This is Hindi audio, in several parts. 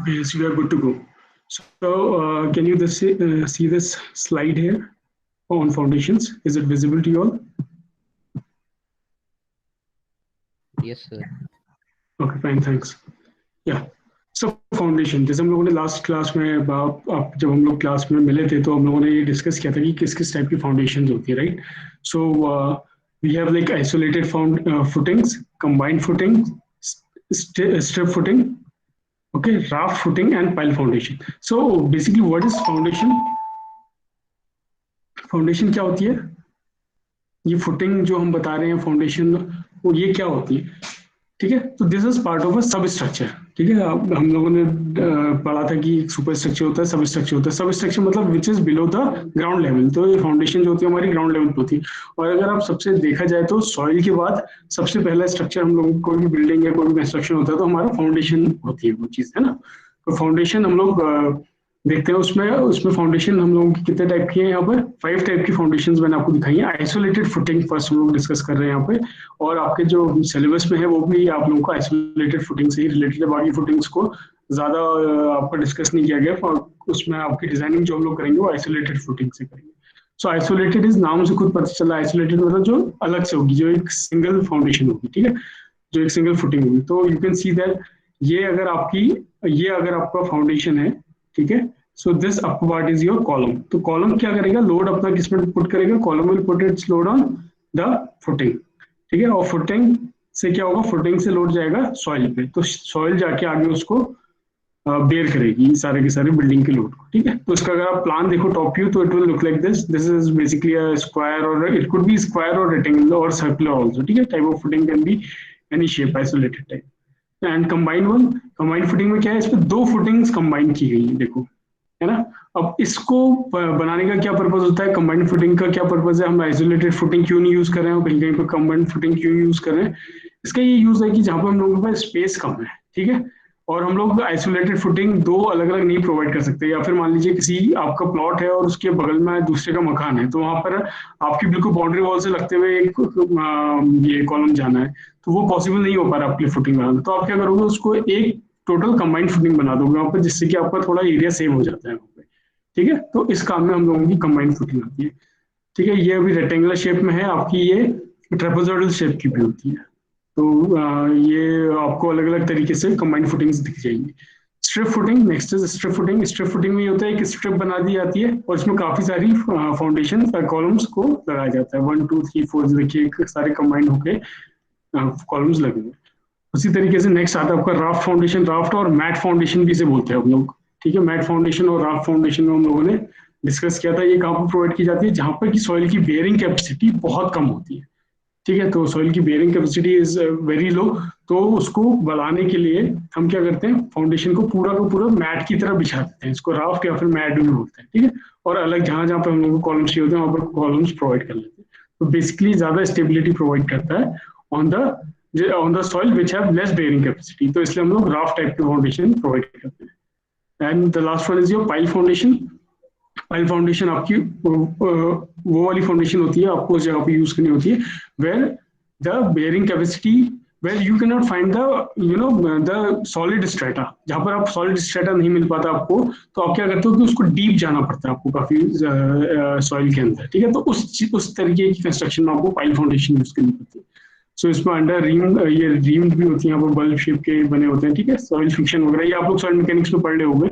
Yes, we are good to go. So, can you see this slide here on foundations? Is it visible to you all? Yes, sir. Okay, fine, thanks. Yeah. So foundation, जैसे हम लोगों ने लास्ट क्लास में जब हम लोग क्लास में मिले थे तो हम लोगों ने ये डिस्कस किया था कि किस किस टाइप की फाउंडेशन होती है, right? So we have like isolated footings, combined footing, strip footing, okay, raft footing and pile foundation. So basically what is foundation? Foundation क्या होती है? ये फुटिंग जो हम बता रहे हैं फाउंडेशन, वो ये क्या होती है? ठीक है, तो this is part of a सब स्ट्रक्चर। ठीक है, हम लोगों ने पढ़ा था कि सुपर स्ट्रक्चर होता है, सब स्ट्रक्चर होता है। सब स्ट्रक्चर मतलब which is below the ground level. तो ये फाउंडेशन जो होती है हमारी ग्राउंड लेवल पे होती है। और अगर आप सबसे देखा जाए तो सॉइल के बाद सबसे पहला स्ट्रक्चर हम लोग कोई भी बिल्डिंग या कोई भी कंस्ट्रक्शन होता है तो हमारा फाउंडेशन होती है, वो चीज है ना। तो फाउंडेशन हम लोग देखते हैं उसमें उसमें फाउंडेशन हम लोगों की कितने टाइप की है। यहाँ पर 5 टाइप की फाउंडेशंस मैंने आपको दिखाई है। आइसोलेटेड फुटिंग फर्स्ट हम लोग डिस्कस कर रहे हैं यहाँ पे, और आपके जो सिलेबस में है वो भी आप लोगों को आइसोलेटेड फुटिंग से ही रिलेटेड है। बाकी फुटिंग्स को ज्यादा आपका डिस्कस नहीं किया गया, और उसमें आपकी डिजाइनिंग जो हम लोग करेंगे वो आइसोलेटेड फुटिंग से करेंगे। सो आइसोलेटेड इज नाम से खुद पता चला, आइसोलेटेड मतलब जो अलग से होगी, जो एक सिंगल फाउंडेशन होगी। ठीक है, जो एक सिंगल फुटिंग होगी। तो यू कैन सी दैट ये अगर आपका फाउंडेशन है, ठीक है, so this upper part is your column. तो कॉलम क्या करेगा, लोड अपना किसमें पुट करेगा, column will put it's load on the footing. ठीक है, और फुटिंग से क्या होगा, फुटिंग से लोड जाएगा सॉइल पे, तो सॉइल जाके आगे उसको बेयर करेगी सारे के सारे बिल्डिंग के लोड को। ठीक है, तो इसका अगर आप प्लान देखो टॉप व्यू, तो it will look like this. This is basically a square, और इट कुड बी स्क्वायर और रेक्टेंगल और सर्कुलर आल्सो। ठीक है, type of footing can be any shape, isolated type. And combined footing में क्या है, इसमें 2 फुटिंग्स कंबाइन की गई है, देखो, है ना। अब इसको बनाने का क्या पर्पज होता है, कंबाइंड फुटिंग का क्या पर्पज है, हम आइसोलेटेड फुटिंग क्यों नहीं यूज कर रहे हैं, कहीं कहीं पर कंबाइंड फुटिंग क्यों यूज कर रहे हैं? इसका ये यूज है कि जहां पर हम लोगों के पास स्पेस कम है, ठीक है, और हम लोग आइसोलेटेड फुटिंग 2 अलग अलग नहीं प्रोवाइड कर सकते। या फिर मान लीजिए किसी आपका प्लॉट है और उसके बगल में दूसरे का मकान है, तो वहां पर आपकी बिल्कुल बाउंड्री वॉल से लगते हुए एक ये कॉलम जाना है, तो वो पॉसिबल नहीं हो पा रहा आपके लिए फुटिंग बनाना। तो आप क्या करोगे, उसको एक टोटल कंबाइंड फुटिंग बना दोगे वहां पर, जिससे कि आपका थोड़ा एरिया सेव हो जाता है वहाँ पे। ठीक है, तो इस काम में हम लोगों की कंबाइंड फुटिंग आती है। ठीक है, ये अभी रेक्टेंगुलर शेप में है आपकी, ये ट्रेपेजोइडल शेप की भी होती है। तो ये आपको अलग अलग तरीके से कंबाइंड फुटिंग्स दिख जाएंगी। Strip footing, next is strip footing. Strip footing में ये होता है कि स्ट्रिप बना दी जाती है और इसमें काफी सारी फाउंडेशन कॉलम्स को लगाया जाता है। 1 2 3 4 देखिए सारे कंबाइंड होके कॉलम्स लगे हुए। उसी तरीके से नेक्स्ट आता है आपका राफ्ट फाउंडेशन। राफ्ट और मैट फाउंडेशन भी इसे बोलते हैं हम लोग। ठीक है, मैट फाउंडेशन और राफ्ट फाउंडेशन में हम लोगों ने डिस्कस किया था। ये कहाँ पर प्रोवाइड की जाती है, जहां पर की सॉइल की बेयरिंग कैपेसिटी बहुत कम होती है। ठीक है, तो सॉइल की bearing capacity is very low, तो उसको बढ़ाने के लिए हम क्या करते हैं, फाउंडेशन को पूरा का पूरा मैट की तरह बिछा देते हैं। इसको राफ्ट या फिर मैट भी बोलते हैं। ठीक है, और अलग जहां जहां पर हम लोग को कॉलम्स चाहिए होते हैं वहां पर कॉलम्स प्रोवाइड कर लेते हैं। तो बेसिकली ज्यादा स्टेबिलिटी प्रोवाइड करता है on the soil which have less bearing capacity, तो इसलिए हम लोग राफ्ट टाइप की फाउंडेशन प्रोवाइड करते हैं। And the last one is your pile foundation. Pile foundation आपकी वो वाली फाउंडेशन होती है, आपको उस जगह पे यूज करनी होती है where the bearing capacity, where you can not find the the solid strata. जहां पर आप सॉलिड स्ट्रेटा नहीं मिल पाता आपको, तो आप क्या करते हो कि उसको डीप जाना पड़ता है आपको काफी सॉइल के अंदर। ठीक है, तो उस तरीके की कंस्ट्रक्शन में आपको पाइल फाउंडेशन यूज करनी पड़ती है। सो इसमें अंडर रिम, ये रिम भी होती है, यहाँ पर बल्ब शेप के बने होते हैं। ठीक है, सॉइल फ्रिक्शन वगैरह ये आप लोग सॉइल मैकेनिक्स में पढ़ रहे होंगे।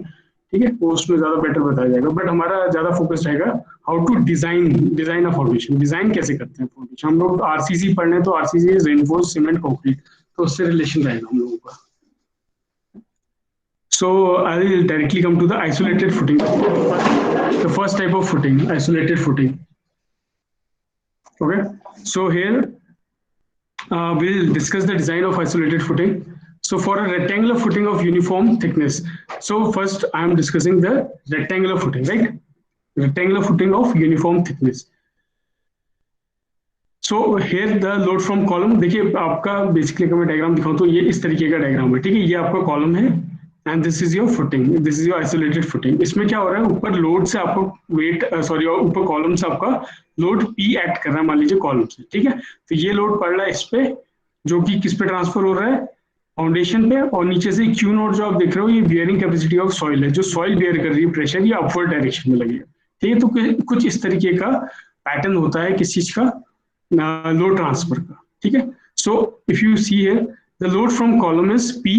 ठीक है, वो उसमें ज्यादा बेटर बताया जाएगा, बट हमारा ज्यादा फोकस रहेगा how to design a foundation. Design कैसे करते हैं फाउंडेशन, हम लोग आरसीसी पढ़ने, तो RCC is reinforced cement concrete, तो उससे रिलेशन रहेगा हम लोगों का। So I will directly come to the isolated footing. The first type of footing, isolated footing. Okay, so here we'll discuss the design of isolated footing. So for a rectangular footing of uniform thickness, so first I am discussing the rectangular footing, right? Rectangular footing of uniform thickness. So here the load from column, देखिए आपका बेसिकली अगर मैं डायग्राम दिखाऊं तो ये इस तरीके का डायग्राम है। ठीक है, ये आपका कॉलम है and this is your footing, this is your isolated footing. इसमें क्या हो रहा है, ऊपर लोड से आपको वेट सॉरी ऊपर कॉलम से आपका लोड पी एक्ट कर रहा है, मान लीजिए कॉलम से। ठीक है, तो ये लोड पड़ रहा है इस पे, जो कि किस पे ट्रांसफर हो रहा है, फाउंडेशन पे, और नीचे से क्यू नोट जो आप देख रहे हो ये बियरिंग कैपेसिटी ऑफ सॉइल है, जो सॉइल बियर कर रही है प्रेशर, ये अपवर्ड डायरेक्शन में लगेगा। ठीक है, तो कुछ इस तरीके का पैटर्न होता है किस चीज का, लोड ट्रांसफर का। ठीक है, सो इफ यू सी है the load from column is P,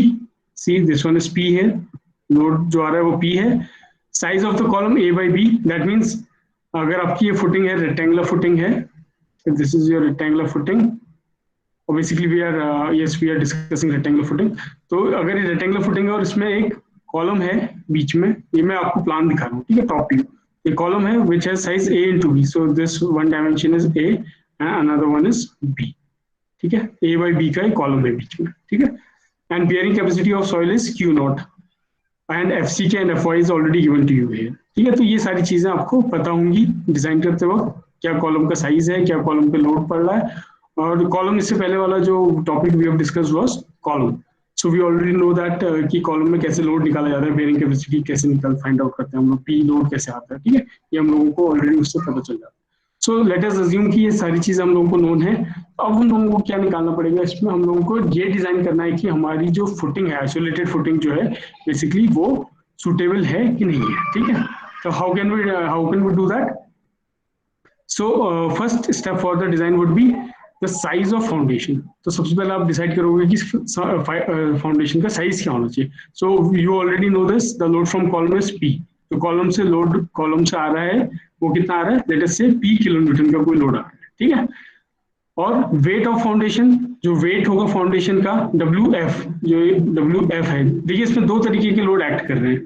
see this one is P है, लोड जो आ रहा है वो पी है, size of the column A by B, that means अगर आपकी ये फुटिंग है रेक्टेंगुलर फुटिंग है, this is your rectangular footing, और basically we are yes we are discussing rectangular footing. तो अगर ये रेक्टेंगुलर फुटिंग है और इसमें एक कॉलम है बीच में, ये मैं आपको प्लान दिखा रहा हूँ, ठीक है, टॉप व्यू, ये कॉलम है which has size a into b, so this one dimension is a and another one is b। ठीक है, a by b का एक कॉलम है बीच में। ठीक है, and bearing capacity of soil is q not and fck and fy is already given to you here. ठीक है, तो ये सारी चीजें आपको पता होंगी डिजाइन करते वक्त, क्या कॉलम का साइज है, क्या कॉलम पे लोड पड़ रहा है, और कॉलम इससे पहले वाला जो topic we have discussed was column. So we already know that कि कॉलम में कैसे लोड निकाला जाता है, बेयरिंग कैपेसिटी कैसे निकाल फाइंड आउट करते हैं हम लोग, पी लोड कैसे आता है। ठीक है, ये हम लोगों को ऑलरेडी उससे पता चल जाता है। सो लेट अस अज्यूम कि ये सारी चीजें हम लोगों को नोन है, तो अब हम लोगों को क्या निकालना पड़ेगा, इसमें हम लोगों को ये डिजाइन करना है कि हमारी जो फुटिंग है, आइसोलेटेड फुटिंग जो है बेसिकली वो सुटेबल है कि नहीं है। ठीक है, तो how can we do that? So first step for the design would be the size of foundation. तो सबसे पहले आप डिसाइड करोगे कि फाउंडेशन का साइज क्या होना चाहिए। So you already know this, the load from column is P, तो कॉलम से लोड, कॉलम से आ रहा है वो कितना आ रहा है, लेट अस से पी किलो न्यूटन का कोई लोड आ रहा है। ठीक है, और वेट ऑफ फाउंडेशन, जो वेट होगा फाउंडेशन का डब्ल्यू एफ, जो डब्ल्यू एफ है, देखिए इसमें दो तरीके के लोड एक्ट कर रहे हैं,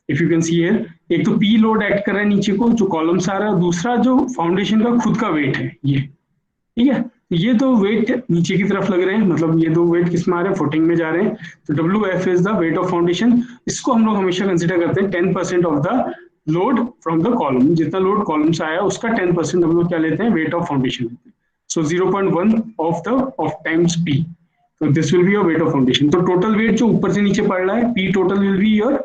if you can see here, एक तो पी लोड एक्ट कर रहा है नीचे को जो कॉलम से आ रहा है, और दूसरा जो फाउंडेशन का खुद का वेट है ये। ठीक है, ये दो वेट नीचे की तरफ लग रहे हैं, मतलब ये दो वेट किस में आ रहे हैं, फुटिंग में जा रहे हैं, तो W F is the weight of foundation. इसको हम लोग हमेशा कंसिडर करते हैं 10% of the load from the column, जितना लोड कॉलम से आया उसका 10% हम लोग क्या लेते हैं, वेट ऑफ फाउंडेशन लेते हैं। सो 0.1 ऑफ टाइम्स पी, तो this will be your weight of foundation. तो टोटल वेट जो ऊपर से नीचे पड़ रहा है, P total will be your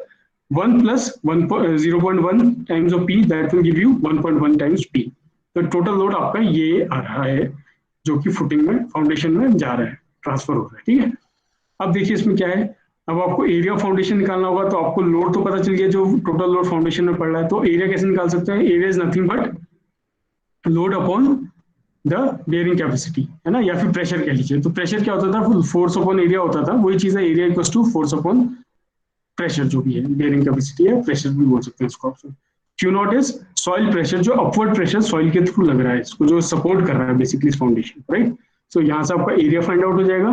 1 plus 0.1 times of P, that will give you 1.1 times P। तो टोटल लोड आपका ये आ रहा है जो कि फुटिंग में, फाउंडेशन में जा रहा है, ट्रांसफर हो रहा है। ठीक है, अब देखिए इसमें क्या है, अब आपको एरिया फाउंडेशन निकालना होगा, तो आपको लोड तो पता चल गया जो टोटल लोड फाउंडेशन में पड़ रहा है, तो एरिया कैसे निकाल सकते हैं, area is nothing but load upon the bearing capacity, है ना, या फिर प्रेशर कह लीजिए। तो प्रेशर क्या होता था, फोर्स अपॉन एरिया होता था, वही चीज है, area equals to force upon pressure, जो भी है बेयरिंग कैपेसिटी है, प्रेशर भी बोल सकते हैं इसको आप। Q not is soil pressure, जो अपवर्ड प्रेशर सॉइल के थ्रू लग रहा है, इसको जो सपोर्ट कर रहा है बेसिकली इस फाउंडेशन, राइट। सो यहाँ से आपका एरिया फाइंड आउट हो जाएगा,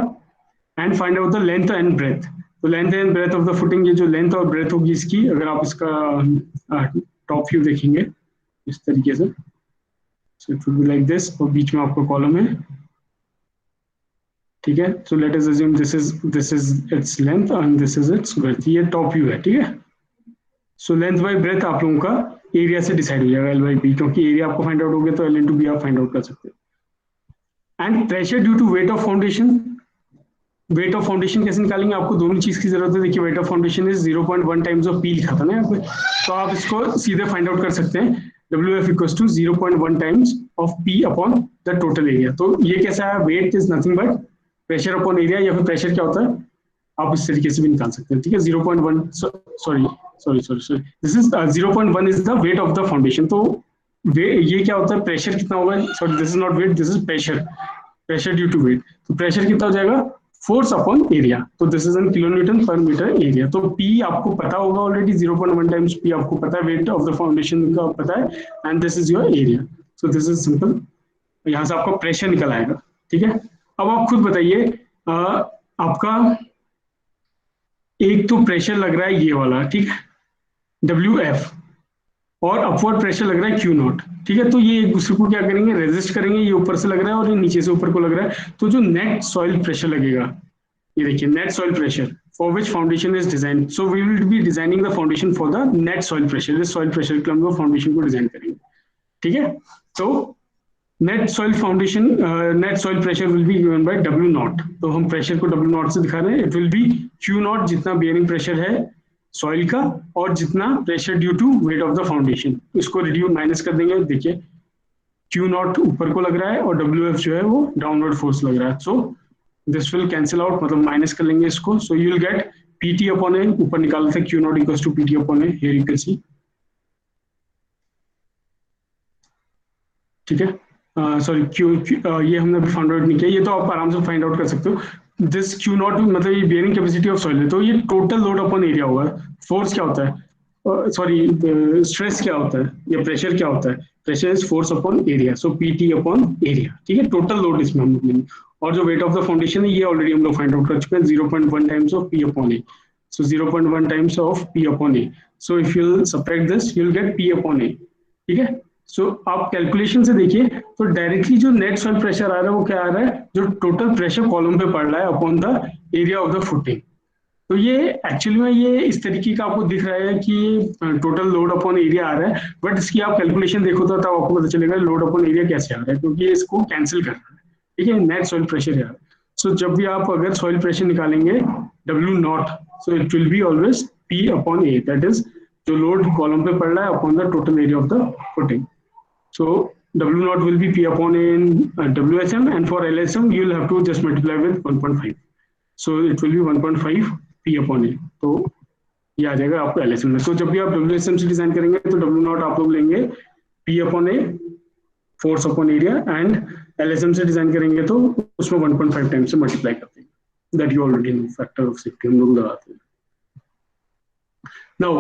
and find out the length and breadth. तो length and breadth of the footing, ये जो लेंथ और ब्रेथ होगी इसकी, अगर आप इसका टॉप व्यू देखेंगे इस तरीके से, so it will be like this, और बीच में आपका कॉलम है। ठीक है, सो let us assume this is its length and this is it's breath, ये टॉप व्यू है। ठीक है, सो लेंथ बाय ब्रेथ आप लोगों का एरिया से डिसाइड हो जाएगा, एल बाई बी, क्योंकि एरिया आपको फाइंड आउट हो गया तो एल इंटू बी आप फाइंड आउट कर सकते हैं। And pressure due to weight of foundation, weight of foundation कैसे निकालेंगे, आपको दोनों चीज की जरूरत है। देखिए weight of foundation is 0.1 times of P लिखा था ना यहाँ पे, तो आप इसको सीधे फाइंड आउट कर सकते हैं, W F equals to 0.1 times of P upon the total area. तो ये कैसा है, weight is nothing but pressure upon area, या फिर प्रेशर क्या होता है आप इस तरीके से भी निकाल सकते हैं। ठीक है, 0.1 sorry this is 0.1 is the weight of the foundation. तो ये क्या होता है, प्रेशर कितना होगा, sorry this is not weight, this is pressure due to weight. तो प्रेशर कितना हो जाएगा, फोर्स अपॉन एरिया, तो this is N kilo newton per metre area. तो पी आपको पता होगा ऑलरेडी, 0.1 टाइम्स पी आपको पता है, वेट ऑफ द फाउंडेशन का पता है, and this is your area. So this is simple, यहाँ से आपका प्रेशर निकल आएगा। ठीक है, अब आप खुद बताइए, आपका एक तो प्रेशर लग रहा है ये वाला, ठीक है, डब्ल्यू एफ, और अपवर्ड प्रेशर लग रहा है क्यू नॉट। ठीक है, तो ये एक दूसरे को क्या करेंगे, रेजिस्ट करेंगे, ये ऊपर से लग रहा है और ये नीचे से ऊपर को लग रहा है, तो जो नेट सॉइल प्रेशर लगेगा, ये देखिए net soil pressure for which foundation is design. So we will be designing the foundation for the net soil pressure, इस सॉइल प्रेशर के हम लोग फाउंडेशन को डिजाइन करेंगे। ठीक है, तो net soil foundation, net soil pressure will be given by W not. तो हम प्रेशर को डब्ल्यू नॉट से दिखा रहे हैं, it will be Q not, जितना बियरिंग प्रेशर है सॉइल का, और जितना pressure due to weight of the foundation, इसको रिड्यूस माइनस कर देंगे। देखिए क्यू नॉट ऊपर को लग रहा है और डब्ल्यू एफ जो है वो डाउनवर्ड फोर्स लग रहा है। So this will cancel out, मतलब माइनस कर लेंगे इसको, so you will get PT upon A, ऊपर निकालते हैं Q0 equals to PT upon A, here you can see, ठीक है। सॉरी ये हमने अभी फाइंड आउट नहीं किया, ये तो आप आराम से फाइंड आउट कर सकते हो। दिस Q0 मतलब ये बेयरिंग कैपेसिटी ऑफ सॉइल है, तो ये टोटल लोड अपॉन एरिया होगा। फोर्स क्या होता है, सॉरी स्ट्रेस क्या होता है या प्रेशर क्या होता है, pressure is force upon area, so PT upon area, ठीक है, टोटल लोड इसमें हम लोग लेंगे। और जो वेट ऑफ द फाउंडेशन है ये ऑलरेडी हम लोग फाइंड आउट कर चुके हैं, 0.1 times of P upon A, so 0.1 times of P upon A, so if you'll subtract this you'll get P upon A, ठीक है। सो आप कैलकुलेशन से देखिए तो डायरेक्टली जो नेट सॉइल प्रेशर आ रहा है वो क्या आ रहा है, जो टोटल प्रेशर कॉलम पे पड़ रहा है upon the area of the footing. तो ये एक्चुअली में ये इस तरीके का आपको दिख रहा है कि टोटल लोड अपॉन एरिया आ रहा है, बट इसकी आप कैलकुलेशन देखो तो तब आपको पता चलेगा लोड अपॉन एरिया कैसे आ रहा है, क्योंकि ये इसको कैंसिल कर रहा है, ठीक है, नेट सॉइल प्रेशर है। सो जब भी आप अगर सॉइल प्रेशर निकालेंगे W0, so it will be always P upon A, that is जो लोड कॉलम पे पड़ रहा है upon the total area of the footing. So W0 will be P upon A in WSM, and for LSM you will have to just multiply with 1.5. So it will be 1.5 P upon A. तो ये आ जाएगा आपको LSM में। तो जब भी आप WSM से डिजाइन करेंगे तो W0 आप लोग लेंगे P upon A, force upon area, and LSM से डिजाइन करेंगे तो उसमें 1.5 टाइम से मल्टीप्लाई करते हैं, that you already know, factor of safety हम लोग लगाते हैं। Now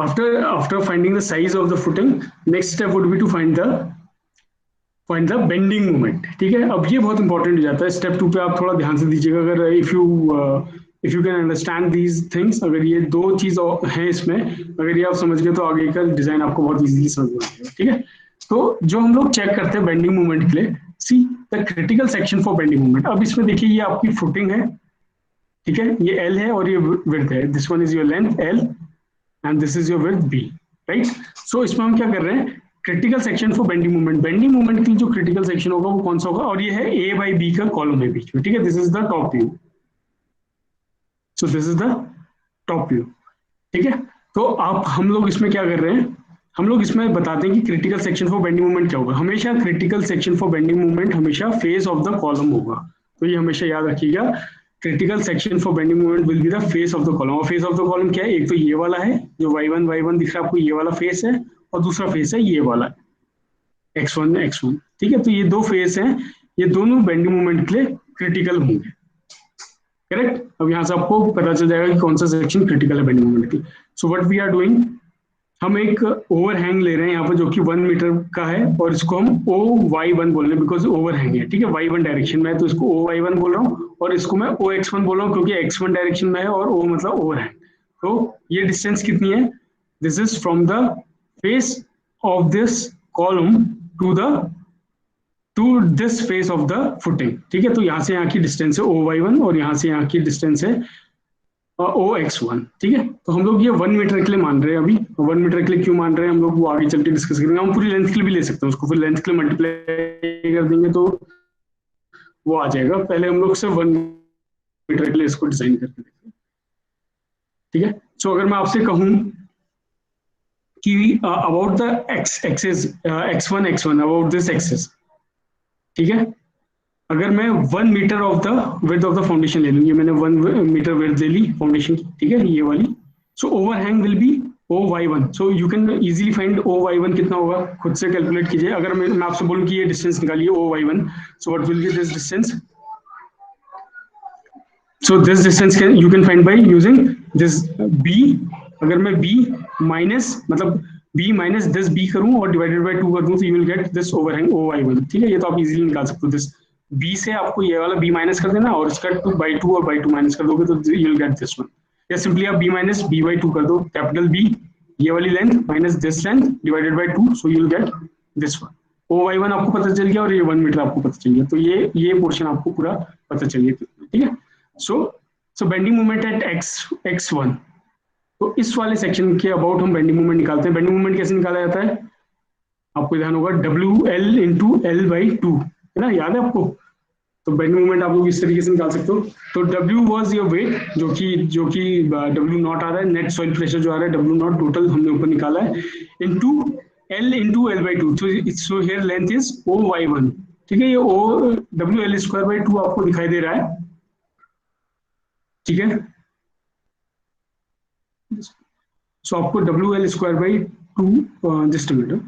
after finding the size of the footing, next step would be to find the bending moment, ठीक है। अब ये बहुत इंपॉर्टेंट हो जाता है, स्टेप 2 पे आप थोड़ा ध्यान से दीजिएगा। अगर if you can understand these things, अगर ये दो चीज हैं इसमें, अगर ये आप समझ गए तो आगे का डिजाइन आपको बहुत इजीली समझ में आएगा, ठीक है। तो जो हम लोग चेक करते हैं बेंडिंग मूवमेंट के लिए, see the critical section for bending movement. अब इसमें देखिए ये आपकी फुटिंग है, ठीक है, ये L है और ये विड्थ है, this one is your length L and this is your width B, right? So इसमें हम क्या कर रहे हैं, critical section for bending movement, bending movement की जो क्रिटिकल सेक्शन होगा वो कौन सा होगा, और ये है A by B का कॉलम है बीच में, ठीक है, this is the top view, so this is the top view, ठीक है। तो आप हम लोग इसमें क्या कर रहे हैं, हम लोग इसमें बताते हैं कि critical section for bending movement क्या होगा। हमेशा critical section for bending movement हमेशा फेस ऑफ द कॉलम होगा, तो ये हमेशा याद रखिएगा, critical section for bending movement will be the face of the column. और फेस ऑफ द कॉलम क्या है, एक तो ये वाला है जो y1 दिख रहा है आपको, ये वाला फेस है, और दूसरा फेस है ये वाला x1, ठीक है। तो ये दो फेस हैं, ये दोनों बेंडिंग मूवमेंट के लिए क्रिटिकल होंगे, करेक्ट। अब यहाँ से आपको पता चल जाएगा कि कौन सा सेक्शन क्रिटिकल है बेंडिंग मूवमेंट की। So what we are doing, हम एक ओवरहैंग ले रहे हैं यहाँ पर जो कि 1 मीटर का है, और इसको हम OY1 बोल रहे हैं बिकॉज ओवरहैंग है, ठीक है, Y1 डायरेक्शन में है तो इसको OY1 बोल रहा हूँ, और इसको मैं OX1 बोल रहा हूँ क्योंकि X1 डायरेक्शन में है और O मतलब ओवरहैंग। तो ये डिस्टेंस कितनी है, this is from the face of this column to this face of the footing, ठीक है। तो यहाँ से यहाँ की डिस्टेंस है OY1 और यहाँ से यहाँ की डिस्टेंस है OX1, ठीक है। तो हम लोग ये 1 मीटर के लिए मान रहे हैं, अभी 1 मीटर के लिए क्यों मान रहे हैं हम लोग वो आगे चल के डिस्कस करेंगे। हम पूरी लेंथ के लिए भी ले सकते हैं उसको, फिर लेंथ के लिए मल्टीप्लाई कर देंगे तो वो आ जाएगा। पहले हम लोग सिर्फ 1 मीटर के लिए इसको डिजाइन करके देखते हैं, ठीक है। सो अगर मैं आपसे कहूं कि about the axis x1 about this axis, ठीक है, अगर मैं 1 metre of the width of the foundation ले लूँ, ये मैंने 1 मीटर विड्थ ले ली फाउंडेशन की, ठीक है, ये वाली। So overhang will be OY1, so you can easily find OY1 कितना होगा, खुद से कैलकुलेट कीजिए। अगर मैं आपसे बोलूं कि ये डिस्टेंस निकालिए OY1, so what will be this distance, so this distance you can find by using this B। अगर मैं B माइनस मतलब B माइनस दिस B करूं और डिवाइडेड बाय 2 कर दूं तो you will get this overhang OY1, ठीक है। ये तो आप इजीली निकाल सकते हो, दिस B से आपको ये वाला B माइनस कर देना और इसका 2/2 और 2 माइनस कर दोगे तो you will get this one, या सिंपली आप B माइनस B/2 कर दो, कैपिटल B ये वाली length minus this length divided by 2, so you will get this one. OY1 आपको पता चल गया और ये 1 मीटर आपको पता चल गया, तो ये पोर्शन आपको पूरा पता चल गया, ठीक है। So bending moment eight x1, तो इस वाले सेक्शन के अबाउट हम बेंडिंग मोमेंट निकालते हैं। बेंडिंग मोमेंट कैसे निकाला जाता है, आपको ध्यान होगा WL इंटू L/2, है ना, याद है आपको। तो बेंडिंग मोमेंट आप लोग इस तरीके से निकाल सकते हो। तो W वाज योर वेट, जो कि W0 आ रहा है, नेट सॉइल प्रेशर जो आ रहा है W0 टोटल हमने ऊपर निकाला है, into L into L/2, so here length is OY1, ठीक है। ये WL² by 2 आपको दिखाई दे रहा है, ठीक है। सो आपको WL² by 2, just minute,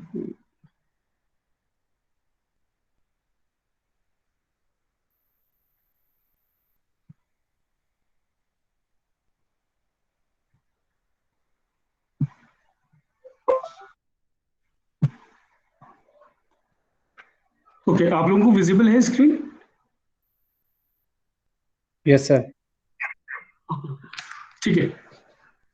okay आप लोगों को विजिबल है स्क्रीन? Yes sir. ठीक है।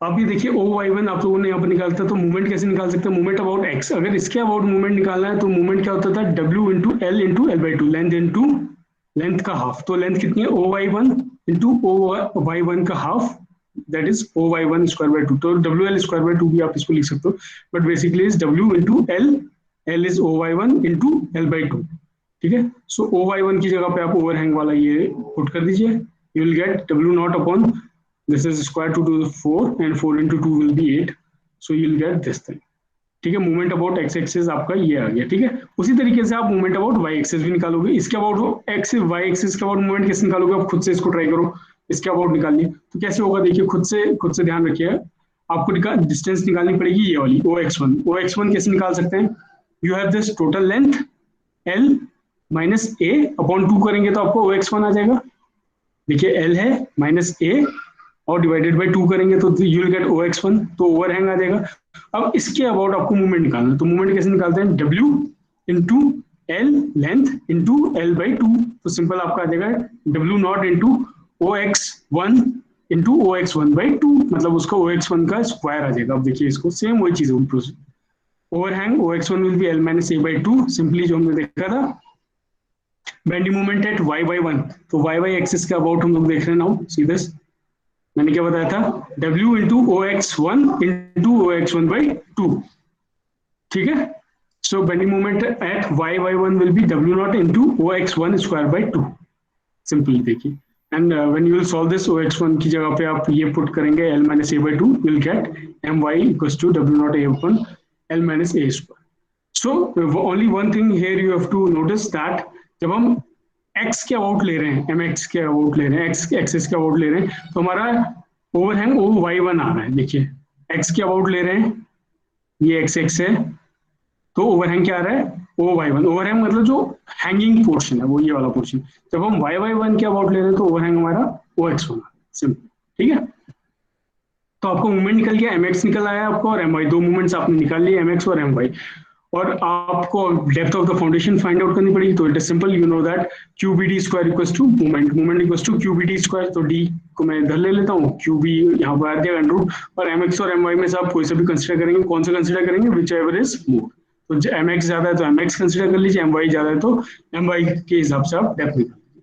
आप ये देखिए OY1 आप लोगों ने यहाँ पर निकाला था, तो मूवमेंट कैसे निकाल सकते हैं? मूवमेंट अबाउट x, अगर इसके अबाउट मूवमेंट निकालना है तो मूवमेंट क्या होता था? W × L length into length का हाफ। तो लेंथ कितनी है? OY1 इंटू OY1 का half, that is OY1² by 2। तो WL² बाई 2 भी आप इसको लिख सकते हो, but basically is W into L, L is OY1 into L/2। ठीक है। सो OY1 की जगह पे आप ओवरहैंग वाला ये पुट कर दीजिए, you will gate W0 upon this is square 2 to the 4 and 4 into 2 will be 8, so you'll get this thing। ठीक है। मूवमेंट अबाउट x एक्सिस आपका ये आ गया। ठीक है। उसी तरीके से आप मूवमेंट अबाउट y एक्सिस भी निकालोगे। इसके अबाउट x y एक्सिस के अबाउट मूवमेंट कैसे निकालोगे? आप खुद से इसको ट्राई करो, इसके अबाउट निकालिए तो कैसे होगा देखिए, खुद से ध्यान रखिए। आपको डिस्टेंस निकालनी पड़ेगी ये वाली OX1 कैसे निकाल सकते हैं? You have this total length L minus A upon 2 करेंगे तो आपको OX1 आ जाएगा। देखिए L है माइनस A और डिवाइडेड बाय 2 करेंगे तो यू विल गेट OX1, तो ओवरहैंग आ जाएगा। अब इसके अबाउट आपको मूवमेंट निकालना है, तो मूवमेंट कैसे निकालते हैं? W into L length into L/2। तो सिंपल आपका आ जाएगा W0 into OX1 into OX1/2, मतलब उसका OX1 का स्क्वायर आ जाएगा। अब देखिए इसको सेम वही चीज होगी, overhang OX1 will be L - A/2, simply जो हमने देखा था। बेंडिंग मोमेंट एट y/1, तो y एक्सिस के अबाउट हम लोग देख रहे हैं नाउ, सी दिस मैंने क्या बताया था? W into OX1 into OX1/2। ठीक है। So bending moment at y/1 will be W0 into OX1² by 2, simply देखिए। And when you will solve this, OX1 की जगह पे आप ये पुट करेंगे L - A/2, you will get My = W0 A upon L - A²। So only one thing here you have to notice that जब हम x के अबाउट ले रहे हैं, mx के अबाउट ले रहे हैं, x एक्सिस के अबाउट ले रहे हैं, तो हमारा ओवरहैंग OY1 आ रहा है। देखिए x के अबाउट ले रहे हैं, ये x एक्स है, तो ओवरहैंग क्या आ रहा है? OY1। ओवरहैंग मतलब जो हैंगिंग पोर्शन है वो ये वाला पोर्शन। जब हम y/1 के अबाउट ले रहे हैं तो ओवरहैंग हमारा OX1 सिंपल। ठीक है। तो आपको मूवमेंट निकल गया, mx निकल आया आपको और my, दो मूवमेंट्स आपने निकाल लिए, mx और my। और आपको depth of the foundation find out करनी पड़ेगी, तो it is simple, you know that QBD² equals to movement equals to QBD²। तो d को मैं इधर ले लेता हूँ, QB यहाँ पर आ जाएगा √, और mx और my में से आप कोई सा भी कंसीडर करेंगे। कौन सा कंसीडर करेंगे? Which ever is more. तो mx ज्यादा है तो mx कंसीडर कर लीजिए, my ज्यादा है तो my के हिसाब से आप डेप्थ निकालिए।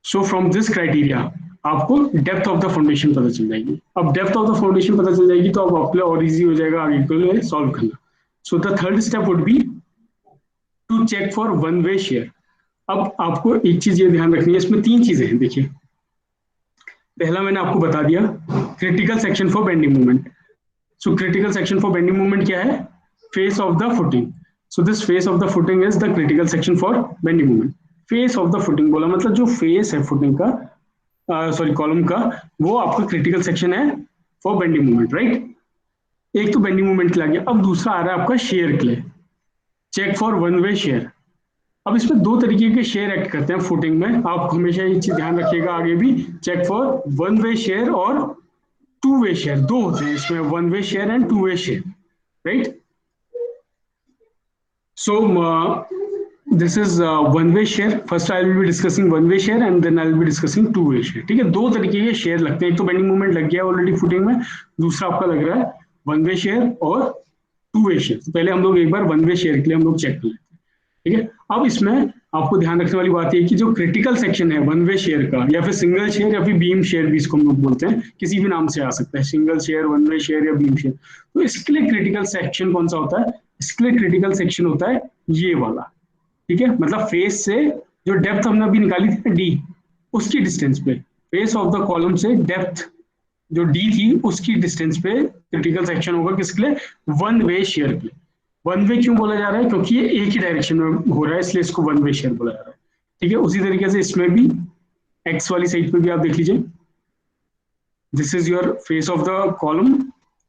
सो फ्रॉम दिस क्राइटेरिया आपको डेप्थ ऑफ द फाउंडेशन पता चल जाएगी। अब डेप्थ ऑफ द फाउंडेशन पता चल जाएगी तो अब आपके लिए और इजी हो जाएगा आगे के लिए सॉल्व करना। So the third step would be to check for one way shear। अब आपको एक चीज ये ध्यान रखनी है, इसमें तीन चीजें हैं। देखिए पहला मैंने आपको बता दिया, critical section for bending movement. So critical section for bending movement क्या है? Face of the footing. So this face of the footing is the critical section for bending movement. Face of the footing बोला मतलब जो फेस है फुटिंग का, सॉरी कॉलम का, वो आपका क्रिटिकल सेक्शन है फॉर बेंडिंग मूवमेंट, राइट। एक तो बेंडिंग मूवमेंट के लिए आ गया। अब दूसरा आ रहा है आपका शेयर के लिए, check for one way share. अब इसमें दो तरीके के शेयर एक्ट करते हैं फुटिंग में, आप हमेशा ये चीज ध्यान रखिएगा आगे भी। Check for one way share और टू वे शेयर, दो होते हैं इसमें, one way share and two way share, right. So this is one way share. First I will be discussing one way share and then I will be discussing two way share. ठीक है। दो तरीके के शेयर लगते हैं, एक तो बेंडिंग मूवमेंट लग गया ऑलरेडी फुटिंग में, दूसरा आपका लग रहा है वन वे शेयर और टू वे शेयर। तो पहले हम लोग एक बार वन वे शेयर के लिए हम लोग चेक कर लेते हैं। ठीक है। अब इसमें आपको ध्यान रखने वाली बात यह कि जो क्रिटिकल सेक्शन है वन वे शेयर का, या फिर सिंगल शेयर या फिर बीम शेयर भी इसको हम लोग बोलते हैं, किसी भी नाम से आ सकता है, single share, one way share या बीम शेयर। तो इसके लिए क्रिटिकल सेक्शन कौन सा होता है? इसके लिए क्रिटिकल सेक्शन होता है ये वाला। ठीक है। मतलब फेस से जो डेप्थ हमने अभी निकाली थी डी, उसकी डिस्टेंस पे, फेस ऑफ द कॉलम से डेप्थ जो डी थी उसकी डिस्टेंस पे क्रिटिकल सेक्शन होगा। किसके लिए? वन वे शेयर के लिए। वन वे क्यों बोला जा रहा है? क्योंकि ये एक ही डायरेक्शन में हो रहा है, इसलिए इसको वन वे शेयर बोला जा रहा है। ठीक है। उसी तरीके से इसमें भी एक्स वाली साइड पे भी आप देख लीजिए, this is your face of the column,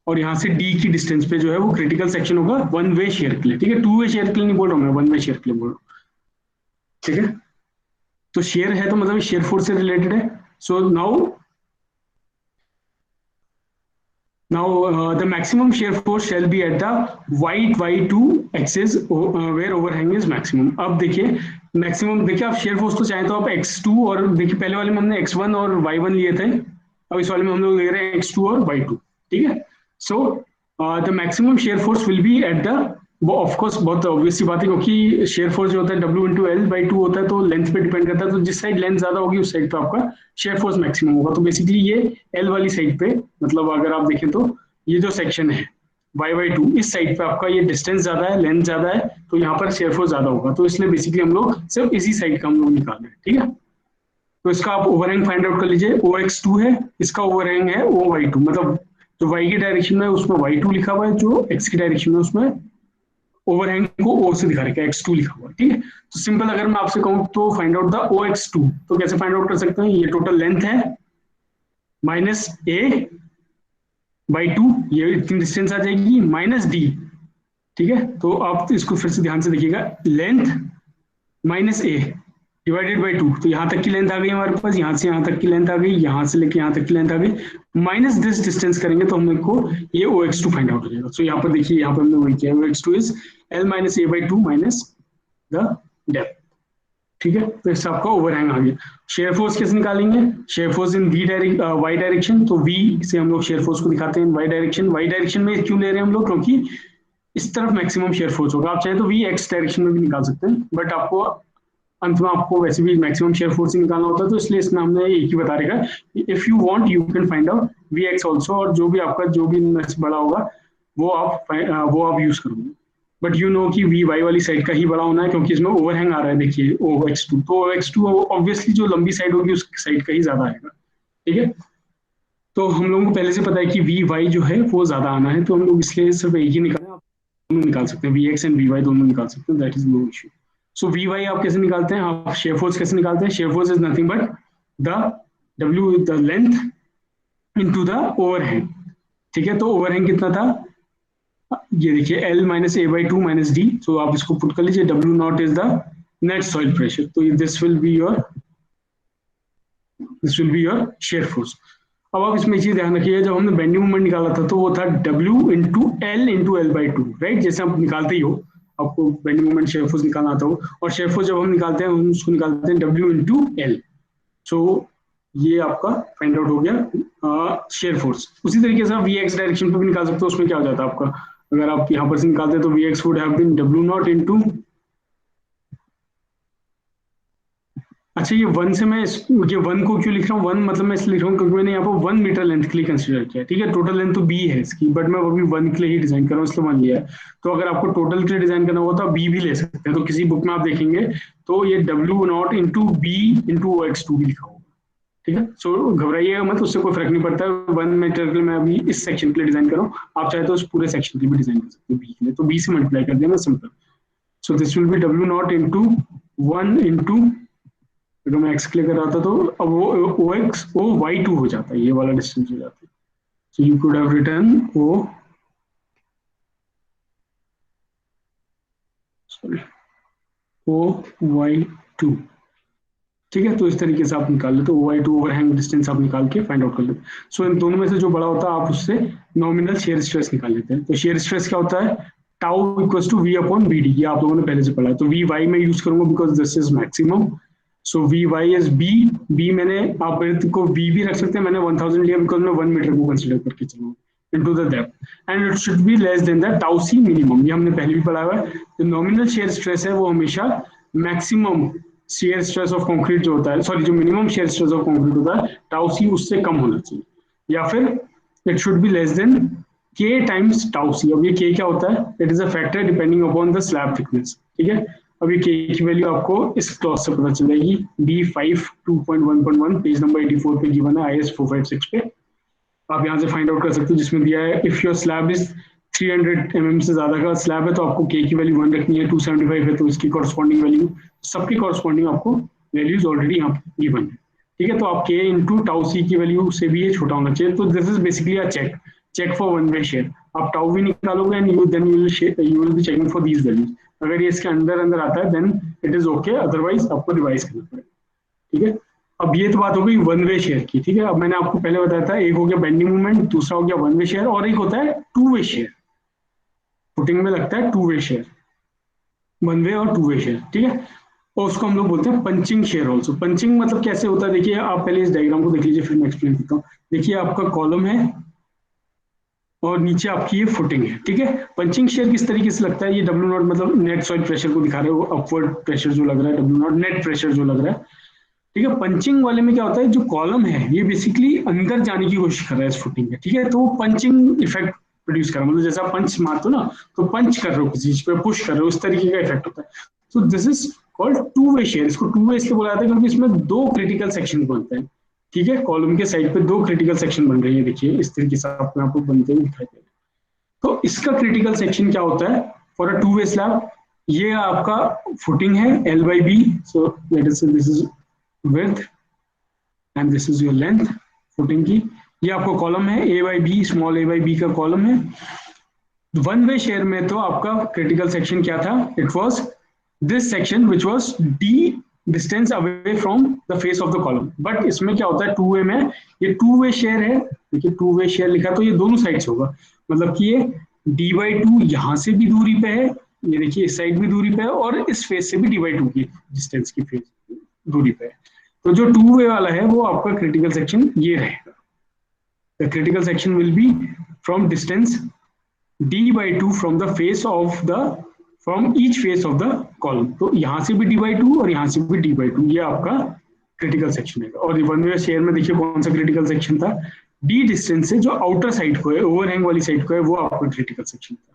और यहाँ से डी की डिस्टेंस पे जो है वो क्रिटिकल सेक्शन होगा वन वे शेयर के लिए, ठीक है, टू वे शेयर के लिए नहीं बोल रहा हूँ मैं, वन वे शेयर के लिए बोल रहा हूँ, ठीक है। तो शेयर है तो मतलब शेयर फोर्स से रिलेटेड है। सो now the maximum shear force shall be at the white y2 axis where overhang is maximum। अब देखिए मैक्सिमम, देखिए आप शेयर फोर्स तो चाहे तो आप x2 और देखिए पहले वाले में हमने x1 और y1 लिए थे, अब इस वाले में हम लोग ले रहे हैं x2 और y2, ठीक है। So the maximum shear force will be at the, वो ऑफ कोर्स बहुत ऑब्वियस सी बात है क्योंकि शेयर फोर्स जो होता है W into L by two होता है, तो लेंथ पे डिपेंड करता है, तो जिस साइड लेंथ ज्यादा होगी उस साइड पे आपका शेयर फोर्स मैक्सिमम होगा। तो बेसिकली ये एल वाली साइड पे, मतलब अगर आप देखें तो ये जो सेक्शन है y/2 इस साइड पे आपका ये डिस्टेंस ज्यादा है, लेंथ ज्यादा है, तो यहाँ पर शेयर फोर्स ज्यादा होगा, तो इसलिए बेसिकली हम लोग सिर्फ इसी साइड का हम लोग निकाल रहे हैं, ठीक है। तो इसका आप ओवरहैंग फाइंड आउट कर लीजिए, OX2 है, इसका ओवरहैंग है OY2, मतलब जो y की डायरेक्शन में उसमें y2 लिखा हुआ है, जो x की डायरेक्शन में उसमें ओवरहैंग को O से दिखा रखा है, x2 लिखा हुआ है, ठीक है। तो सिंपल अगर मैं आपसे कहूँ तो फाइंड आउट द OX2, तो कैसे फाइंड आउट कर सकते हैं, ये टोटल लेंथ है माइनस a बाई 2, ये इतनी डिस्टेंस आ जाएगी, माइनस d, ठीक है। तो आप इसको फिर से ध्यान से देखिएगा, length minus a divided by 2, तो यहाँ तक की लेंथ आ गई हमारे पास, यहाँ से यहाँ तक की लेंथ आ गई, यहाँ से लेके यहाँ तक की लेंथ आ गई, माइनस दिस डिस्टेंस करेंगे तो हमने को ये OX2 फाइंड आउट हो जाएगा। सो यहाँ पर देखिए, यहाँ पर हमने वही किया, OX2 is L minus a by 2 minus the depth, ठीक है। तो इससे आपका ओवरहैंग आ गया। शेयर फोर्स कैसे निकालेंगे, share force in Y direction, तो V से हम लोग शेयर फोर्स को दिखाते हैं वाई डायरेक्शन। वाई डायरेक्शन में क्यों ले रहे हैं हम लोग, क्योंकि इस तरफ मैक्सिमम शेयर फोर्स होगा। आप चाहे तो V एक्स डायरेक्शन में भी निकाल सकते हैं, बट आपको अंत में आपको वैसे भी मैक्सिमम शेयर फोर्स ही निकालना होता है, तो इसलिए इसमें हमने एक ही बता रखा है, if you want you can find out Vx also, और जो भी आपका जो भी बड़ा होगा वो आप यूज करोगे, बट यू नो कि वी वाई वाली साइड का ही बड़ा होना है क्योंकि इसमें ओवरहैंग आ रहा है, देखिए OX2, तो OX2 ऑब्वियसली जो लंबी साइड होगी उस साइड का ही ज्यादा आएगा, ठीक है। तो हम लोगों को पहले से पता है कि वी वाई जो है वो ज्यादा आना है, तो हम लोग इसलिए सिर्फ एक ही निकालें, आप दोनों निकाल सकते हैं, Vx एंड Vy दोनों निकाल सकते हैं, that is no issue. So Vy आप कैसे निकालते हैं, आप शेयर फोर्स कैसे निकालते हैं, shear force is nothing but the W the length into the overhang, ठीक है। तो ओवरहैंग कितना था, ये देखिए L minus a by 2 minus d, तो आप इसको पुट कर लीजिए, W nought is the net soil pressure, तो this will be your shear force. अब आप इसमें चीज ध्यान रखिए, जब हमने बेंडिंग मोमेंट निकाला था तो वो था W into L by 2, right, जैसे आप निकालते ही हो, आपको बेंडिंग मोमेंट शेयर फोर्स निकालना आता हो, और शेयर फोर्स जब हम निकालते हैं हम उसको निकालते हैं W इंटू एल। सो ये आपका फाइंड आउट हो गया शेयर फोर्स। उसी तरीके से आप Vx डायरेक्शन पे भी निकाल सकते हो, उसमें क्या हो जाता है आपका, अगर आप यहाँ पर से निकालते हैं तो Vx would have been W not into, अच्छा ये वन से मैं ये वन को क्यों लिख रहा हूँ, वन मतलब मैं इसलिए लिख रहा हूँ क्योंकि मैंने यहाँ पर 1 मीटर लेंथ के लिए कंसीडर किया, ठीक है। टोटल लेंथ तो b है इसकी, बट मैं वो भी 1 के लिए ही डिजाइन कर रहा हूँ, इसलिए 1 लिया है। तो अगर आपको टोटल के लिए डिजाइन करना होगा तो आप b भी ले सकते हैं, तो किसी बुक में आप देखेंगे तो ये W not into b into OX2 भी लिखा होगा, ठीक है। सो घबराइएगा मत, उससे कोई फर्क नहीं पड़ता है, 1 मीटर के लिए मैं अभी इस सेक्शन के लिए डिजाइन कर रहा हूँ, आप चाहे तो उस पूरे सेक्शन के लिए भी डिजाइन कर सकते हैं b के लिए, तो b से मल्टीप्लाई कर देना simple. So this will B W not into 1 into, अगर मैं x के लिए कर रहा था तो अब वो OY2 हो जाता है, ये वाला डिस्टेंस हो जाता है। So you could have written OY2, ठीक है। तो इस तरीके से आप निकाल लेते, OY2 ओवरहैंग डिस्टेंस आप निकाल के फाइंड आउट कर लेते। सो इन दोनों में से जो बड़ा होता है आप उससे नॉमिनल शेयर स्ट्रेस निकाल लेते हैं। तो शेयर स्ट्रेस क्या होता है, tau equals to V upon BD, ये आप लोगों ने पहले से पढ़ा है, तो Vy में यूज करूंगा because this is maximum. So Vy is B मैंने, आप को V भी रख सकते हैं, मैंने 1000 लिया बिकॉज मैं 1 मीटर को कंसीडर करके चलूंगा, into the depth and it should be less than the tau C minimum, ये हमने पहले भी पढ़ा हुआ है। जो नॉमिनल शेयर स्ट्रेस है वो हमेशा maximum shear stress of concrete जो होता है, सॉरी जो minimum shear stress of concrete होता है टाउ सी उससे कम होना चाहिए, या फिर it should be less than K times tau C. अब ये K क्या होता है, it is a factor depending upon the slab thickness, ठीक है। अब ये K की वैल्यू आपको इस क्लॉज से पता चल जाएगी, B5 2.1.1 पेज नंबर 84 पे गिवन है IS 456 पे, आप यहाँ से फाइंड आउट कर सकते हो, जिसमें दिया है if your slab is 300 mm से ज्यादा का स्लैब है तो आपको K की वैल्यू 1 रखनी है, 275 है तो इसकी कॉरस्पॉन्डिंग वैल्यू, सबकी कॉरस्पॉन्डिंग आपको वैल्यूज ऑलरेडी यहाँ गिवन है, ठीक है, तो आप के इंटू टाउ सी की वैल्यू से भी ये छोटा होना चाहिए। तो this is basically a check for one way share. आप टाउ भी निकालोगे and you will be checking for these values. अगर ये इसके अंदर अंदर आता है then it is okay, otherwise आपको रिवाइज करना पड़ेगा। ठीक है, अब ये तो बात हो गई वन वे शेयर की। ठीक है, अब मैंने आपको पहले बताया था एक हो गया बेंडिंग मूवमेंट, दूसरा हो गया वन वे शेयर, और एक होता है टू वे शेयर। फुटिंग में लगता है टू वे शेयर, वन वे और टू वे शेयर। ठीक है, और उसको हम लोग बोलते हैं पंचिंग शेयर ऑल्सो। पंचिंग मतलब कैसे होता है, देखिए आप पहले इस डायग्राम को देख लीजिए फिर मैं एक्सप्लेन करता हूँ। देखिए आपका कॉलम है और नीचे आपकी ये फुटिंग है। ठीक है, पंचिंग शेयर किस तरीके से लगता है, ये डब्ल्यू नॉट मतलब नेट सॉइल प्रेशर को दिखा रहे हो, अपवर्ड प्रेशर जो लग रहा है, डब्ल्यू नॉट नेट प्रेशर जो लग रहा है। ठीक है, पंचिंग वाले में क्या होता है, जो कॉलम है ये बेसिकली अंदर जाने की कोशिश कर रहा है इस फुटिंग में। ठीक है, तो वो पंचिंग इफेक्ट प्रोड्यूस कर रहा है, मतलब जैसा पंच मारते हो ना, तो पंच कर रहे हो किसी चीज पे, पुश कर रहे हो, उस तरीके का इफेक्ट होता है। तो this is called to way share. इसको टू वे इसलिए बोला जाता है क्योंकि इसमें दो क्रिटिकल सेक्शन बनते हैं। ठीक है, कॉलम के साइड पे दो क्रिटिकल सेक्शन बन रही है, देखिए इस तरीके से आपको बनते हुए दिखाई दे रहे हैं। तो इसका क्रिटिकल सेक्शन क्या होता है for a two way slab, ये आपका फुटिंग है L by B. So let us say this is width and this is your length footing की। ये आपको कॉलम है A by B, small A by B का कॉलम है। वन वे शेयर में तो आपका क्रिटिकल सेक्शन क्या था, it was this section which was D distance away from the face of the column. But इसमें क्या होता है टू वे में, ये टू वे शेयर है, देखिए टू वे शेयर लिखा तो ये दोनों साइड से होगा, मतलब कि ये डी बाई टू यहाँ से भी दूरी पे है, ये देखिए इस साइड भी दूरी पे है, और इस फेस से भी डी बाई टू की डिस्टेंस की फेस दूरी पे है। तो जो टू वे वाला है वो आपका क्रिटिकल सेक्शन ये रहेगा। The critical section will be from distance d by 2 from the face of the from each face of the column। तो यहाँ से भी d by 2 और यहाँ से भी d by 2, ये आपका क्रिटिकल सेक्शन है। और वन वे शेयर में देखिए कौन सा क्रिटिकल सेक्शन था, d डिस्टेंस से जो आउटर साइड को है, ओवरहैंग वाली साइड को है, वो आपका क्रिटिकल सेक्शन था।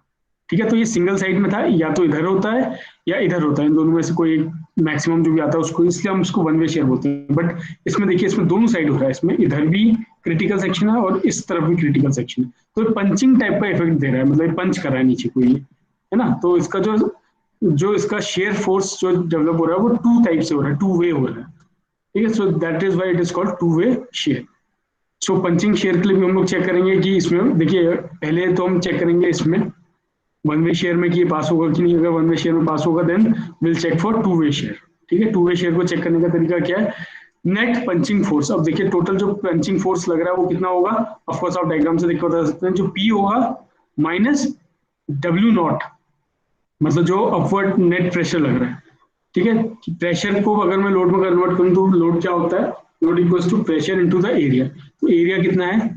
ठीक है, तो ये सिंगल साइड में था, या तो इधर होता है या इधर होता है, इन दोनों में से कोई एक मैक्सिमम जो भी आता है उसको, इसलिए हम इसको वन वे शेयर बोलते हैं। बट इसमें देखिए इसमें दोनों साइड हो रहा है, इसमें इधर भी क्रिटिकल सेक्शन है और इस तरफ भी क्रिटिकल सेक्शन है। तो पंचिंग टाइप का इफेक्ट दे रहा है, मतलब पंच कर रहा है नीचे कोई, है ना। तो इसका जो इसका शेयर फोर्स जो डेवलप हो रहा है वो टू टाइप से हो रहा है, टू वे हो रहा है। ठीक है, so that is why it is called to way share. So punching share के लिए भी हम लोग चेक करेंगे कि इसमें देखिए पहले तो हम चेक करेंगे इसमें वन वे शेयर में कि ये पास होगा कि नहीं। अगर वन वे शेयर में पास होगा then will check for two way share. ठीक है, टू वे शेयर को चेक करने का तरीका क्या है, नेट पंचिंग फोर्स। अब देखिए टोटल जो पंचिंग फोर्स लग रहा है वो कितना होगा, ऑफ कोर्स आप डायग्राम से देख के बता सकते हैं, जो P होगा माइनस डब्ल्यू नॉट, मतलब जो अपवर्ड नेट प्रेशर लग रहा है। ठीक है, प्रेशर को अगर मैं लोड में कन्वर्ट करूं तो लोड क्या होता है, load equals to pressure into the area. तो एरिया कितना है,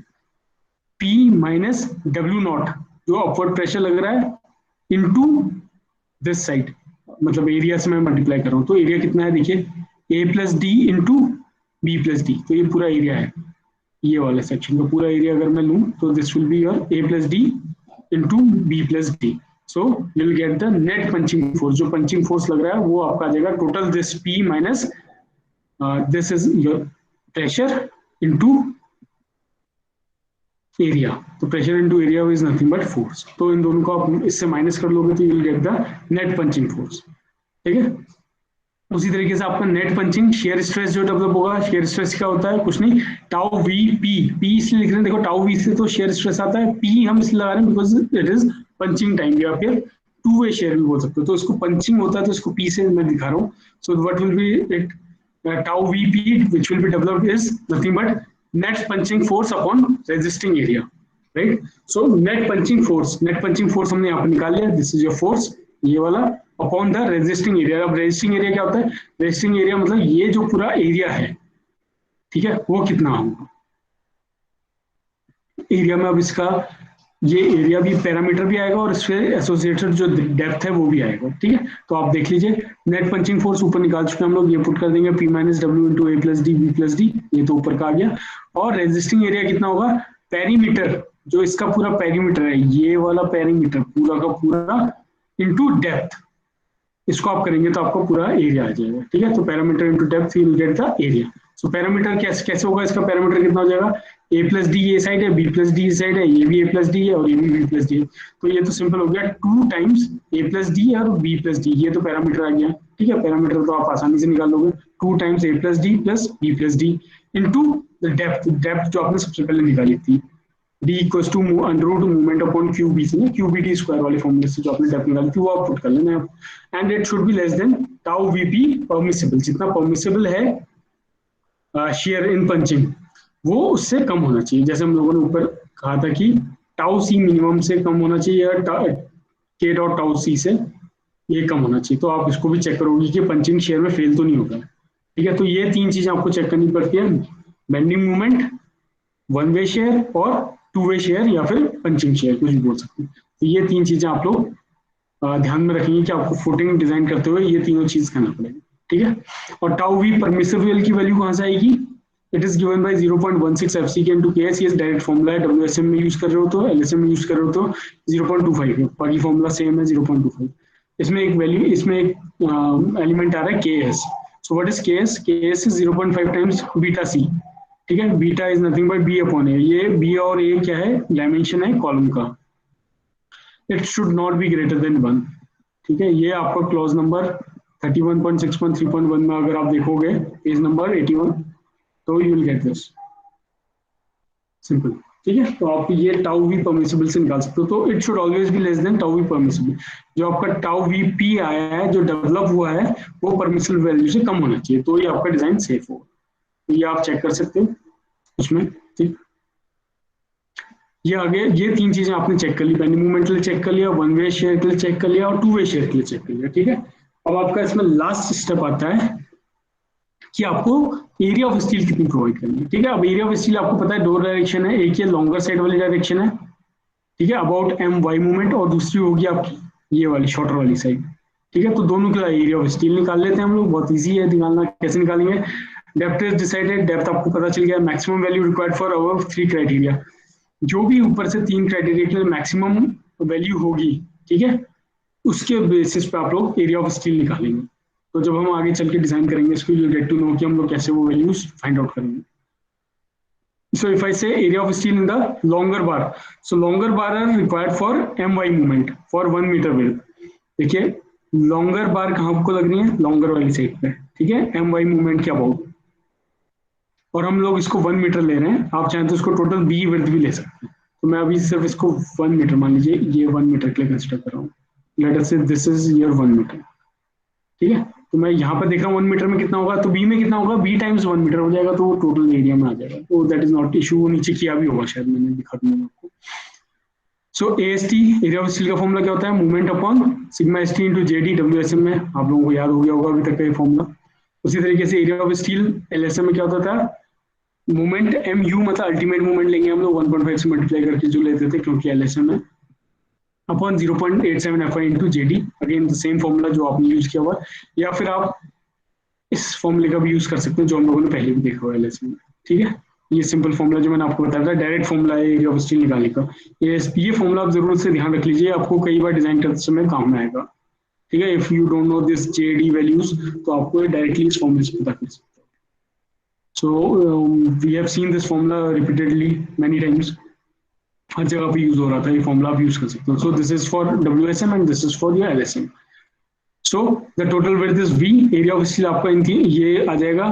P माइनस डब्ल्यू नॉट, जो अपवर्ड प्रेशर लग रहा है, इनटू दिस साइड, मतलब एरिया से मैं मल्टीप्लाई कर रहा हूँ। तो एरिया कितना है, देखिए A plus D into B plus D. तो ये पूरा एरिया है, ये वाले सेक्शन का पूरा एरिया अगर मैं लूँ तो this will be your A plus D into B plus D. So you will get the net punching force. जो पंचिंग फोर्स लग रहा है वो आपका आ जाएगा total this P minus this is your pressure into area. तो pressure into area is nothing but force. तो इन दोनों को आप इससे माइनस कर लोगे तो you will get the net punching force. ठीक है, उसी तरीके से आपका नेट पंचिंग शेयर स्ट्रेस जो डेवलप होगा, शेयर स्ट्रेस क्या होता है, कुछ नहीं, टाउ वी पी। पी इसलिए लिख रहे हैं, देखो टाउ वी से तो शेयर स्ट्रेस आता है, पी हम इसलिए लगा रहे हैं because it is punching time, या फिर टू वे शेयर भी बोल सकते हो। तो इसको पंचिंग होता है तो इसको पी से मैं दिखा रहा हूँ। So what will be it, tau V P which will be developed is nothing but net punching force upon resisting area, right. So net punching force हमने यहाँ पर निकाल लिया, दिस इज योर फोर्स, ये वाला अपॉन द रेजिस्टिंग एरिया। अब रेजिस्टिंग एरिया क्या होता है, रेजिस्टिंग एरिया मतलब ये जो पूरा एरिया है, ठीक है, वो कितना होगा एरिया में। अब इसका ये एरिया भी पैरामीटर भी आएगा और इससे एसोसिएटेड जो डेप्थ है वो भी आएगा। ठीक है, तो आप देख लीजिए नेट पंचिंग फोर्स ऊपर निकाल चुके हैं हम लोग, ये पुट कर देंगे P minus W into A plus D B plus D, ये तो ऊपर का आ गया। और रेजिस्टिंग एरिया कितना होगा, पेरीमीटर, जो इसका पूरा पेरीमीटर है, ये वाला पेरीमीटर पूरा का पूरा इंटू डेप्थ, इसको आप करेंगे तो आपको पूरा एरिया आ जाएगा। ठीक है, तो parameter into depth you will get the area. So parameter कैसे होगा, इसका पैरामीटर कितना हो जाएगा, ए प्लस डी ये साइड है, बी प्लस डी ये साइड है, ये भी ए प्लस डी है और ये भी बी प्लस डी है। तो ये तो सिंपल हो गया, टू टाइम्स ए प्लस डी और बी प्लस डी, ये तो पैरामीटर आ गया। ठीक है, पैरामीटर तो आप आसानी से निकाल लोगे, 2 times a plus d plus b plus D into the depth जो आपने सबसे पहले निकाली थी, d equals to under root movement upon q b से ना, क्यू बी टी स्क्वायर वाले फॉर्मूले से जो आपने डेप्थ निकाली थी वो आप पुट कर लेना आप, and it should be less than tau V P permissible, जितना परमिसिबल है शेयर इन पंचिंग वो उससे कम होना चाहिए। जैसे हम लोगों ने ऊपर कहा था कि टाउ सी मिनिमम से कम होना चाहिए या के डॉट टाउ सी से ये कम होना चाहिए। तो आप इसको भी चेक करोगे कि पंचिंग शेयर में फेल तो नहीं होगा। ठीक है, तो ये 3 चीजें आपको चेक करनी पड़ती है, bending movement, one way share और 2 वे शेयर या फिर पंचिंग शेयर कुछ भी बोल सकते हैं। तो ये 3 चीजें आप लोग ध्यान में रखेंगे कि आपको फुटिंग डिजाइन करते हुए ये तीनों चीज करना पड़ेगा। ठीक है, और टाउ वी परमिसिबल की वैल्यू कहां से आएगी, it is given by 0.16 FC के इनटू केएस, ये डायरेक्ट फॉर्मूला है, डब्ल्यूएसएम में यूज कर रहे हो तो एलएसएम में यूज कर रहे हो तो 0.25 है, बाकी फॉर्मूला सेम है 0.25। इसमें एक वैल्यू, इसमें एक एलिमेंट आ रहा है KS. So what is KS, KS is 0.5 times beta C. ठीक है, beta is nothing but B upon A, ये बी और ए क्या है, डायमेंशन है कॉलम का। It should not be greater than 1। ठीक है, ये आपका क्लॉज नंबर 31.6.3.1 में अगर आप देखोगे पेज नंबर 81 तो you will get this simple. ठीक है, तो आप ये टाउ वी परमिसिबल से निकाल सकते हो, तो it should always be less than tau v permissible. जो आपका टाउ वी पी आया है जो डेवलप हुआ है वो परमिसिबल वैल्यू से कम होना चाहिए, तो ये आपका डिजाइन सेफ होगा। तो ये आप चेक कर सकते हो उसमें। ठीक, ये आगे ये 3 चीजें आपने चेक कर ली, बेंडिंग मूवमेंट के लिए चेक कर लिया, वन वे शेयर के लिए चेक कर लिया और 2 वे शेयर के लिए चेक कर लिया। ठीक है, अब आपका इसमें लास्ट स्टेप आता है कि आपको एरिया ऑफ स्टील कितनी प्रोवाइड करनी है। ठीक है, अब एरिया ऑफ स्टील आपको पता है 2 डायरेक्शन है, एक ये लॉन्गर साइड वाली डायरेक्शन है, ठीक है, अबाउट एम वाई मूवमेंट, और दूसरी होगी आपकी ये वाली शॉर्टर वाली साइड। ठीक है, तो दोनों का एरिया ऑफ स्टील निकाल लेते हैं हम लोग, बहुत ईजी है निकालना। कैसे निकालेंगे, डेप्थ इज डिसाइडेड, डेप्थ आपको पता चल गया, maximum value required for our 3 criteria, जो भी ऊपर से 3 क्राइटेरिया के लिए मैक्सिमम वैल्यू होगी, ठीक है, उसके बेसिस पे आप लोग एरिया ऑफ स्टील निकालेंगे। तो जब हम आगे चल के डिजाइन करेंगे इसको, यू गेट टू नो कि हम लोग कैसे वो वैल्यूज फाइंड आउट करेंगे। So if I say area of steel in the longer bar, so longer bar are required for my movement for 1 meter width। देखिए longer bar कहाँ आपको लग रही है, longer वाली साइड पे। ठीक है, my movement के अबाउट, और हम लोग इसको 1 मीटर ले रहे हैं, आप चाहें तो इसको टोटल b विड्थ भी ले सकते हैं। तो मैं अभी सिर्फ इसको 1 मीटर मान लीजिए, ये 1 मीटर के लिए कंसिडर कर रहा हूँ। Late us say this is your 1 metre. ठीक है, तो मैं यहाँ पर देख रहा हूँ 1 मीटर में कितना होगा, तो बी में कितना होगा, बी टाइम्स 1 मीटर हो जाएगा, तो वो टोटल एरिया में आ जाएगा। तो दैट इज नॉट इशू, वो नीचे किया भी होगा शायद, मैंने दिखा दूंगा आपको। So AST area of steel का फॉर्मूला क्या होता है, movement upon sigma ST into JD, WSM में आप लोगों को याद हो गया होगा अभी तक का ये फॉर्मूला। उसी तरीके से एरिया ऑफ स्टील एलएसएम में क्या होता था, मूवमेंट एम यू मतलब अल्टीमेट मूवमेंट लेंगे हम लोग 1.5 से मल्टीप्लाई करके जो लेते थे क्योंकि एलएसएम है, upon 0.87 F I into JD, again the same formula जो आपने यूज किया हुआ, या फिर आप इस फॉर्मूले का भी यूज कर सकते हैं जो हम लोगों ने पहले भी देखा हुआ है एलएसएम में। ठीक है, ये सिंपल फॉर्मूला जो मैंने आपको बताया था, डायरेक्ट फॉर्मूला है एरिया ऑफ स्टील निकालने का। ये फॉर्मूला आप जरूर से ध्यान रख लीजिए, आपको कई बार डिजाइन करते समय काम में आएगा। ठीक है, if you don't know this JD values तो आपको डायरेक्टली इस फॉर्मूले से पता कर सकते हैं। So we have seen this formula repeatedly many times, हर जगह पे यूज हो रहा था ये फॉर्मूला, आप यूज कर सकते हो। So this is for WSM and this is for your LSM. So the total width is v, area of steel आपका इनकी ये आ जाएगा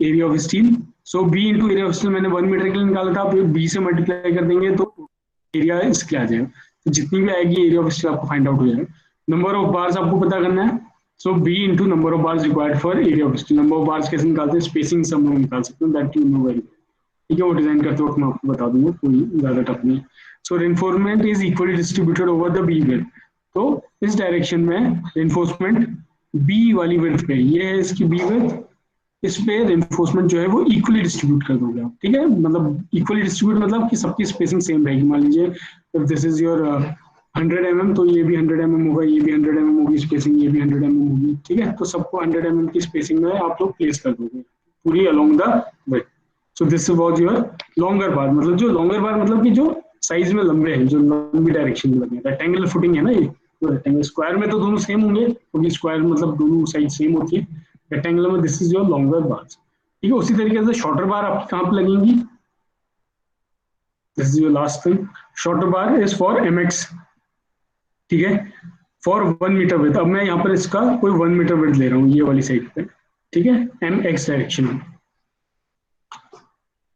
area of steel. So b into area of steel मैंने 1 मीटर के लिए निकाला था, आप b से मल्टीप्लाई कर देंगे तो एरिया इसके आ जाएगा। तो जितनी भी आएगी एरिया ऑफ स्टील आपको फाइंड आउट हो जाएगा। नंबर ऑफ बार्स आपको पता करना है, सो b into number of bars required for area of steel. Number of bars कैसे निकालते हैं, स्पेसिंग से हम लोग निकाल सकते हैं, दैट यू नो वेरी। ठीक है, वो डिजाइन करते वक्त मैं आपको बता दूंगा, कोई ज्यादा टफ नहीं। So reinforcement is equally distributed over the B width, तो इस डायरेक्शन में रेनफोर्समेंट बी वाली विड्थ पे, ये है इसकी बी विड्थ, इस पे रेनफोर्समेंट जो है वो इक्वली डिस्ट्रीब्यूट कर दोगे आप। ठीक है, मतलब इक्वली डिस्ट्रीब्यूट मतलब कि सबकी स्पेसिंग सेम रहेगी। मान लीजिए if this is your 100 mm तो ये भी 100 mm होगा, ये भी 100 mm होगी स्पेसिंग, ये भी 100 mm होगी। ठीक है, तो सबको 100 mm की स्पेसिंग में आप लोग प्लेस कर दोगे पूरी along the width. So this was your longer bar, मतलब जो लॉन्गर बार मतलब कि जो साइज में लंबे हैं, जो लंबी डायरेक्शन में लगे हैं। रेक्टेंगुलर फुटिंग है ना ये, तो रेक्टेंगल स्क्वायर में तो दोनों सेम होंगे क्योंकि स्क्वायर मतलब दोनों साइड सेम होती है। रेक्टेंगुलर में दिस इज योर लॉन्गर बार। ठीक है, उसी तरीके से शॉर्टर बार आपकी कहाँ पे लगेंगी, this is your last thing, shorter bar is for mx। ठीक है, फॉर 1 मीटर विड्थ। अब मैं यहाँ पर इसका कोई 1 मीटर विड्थ ले रहा हूँ ये वाली साइड पे, ठीक है, एम एक्स डायरेक्शन में।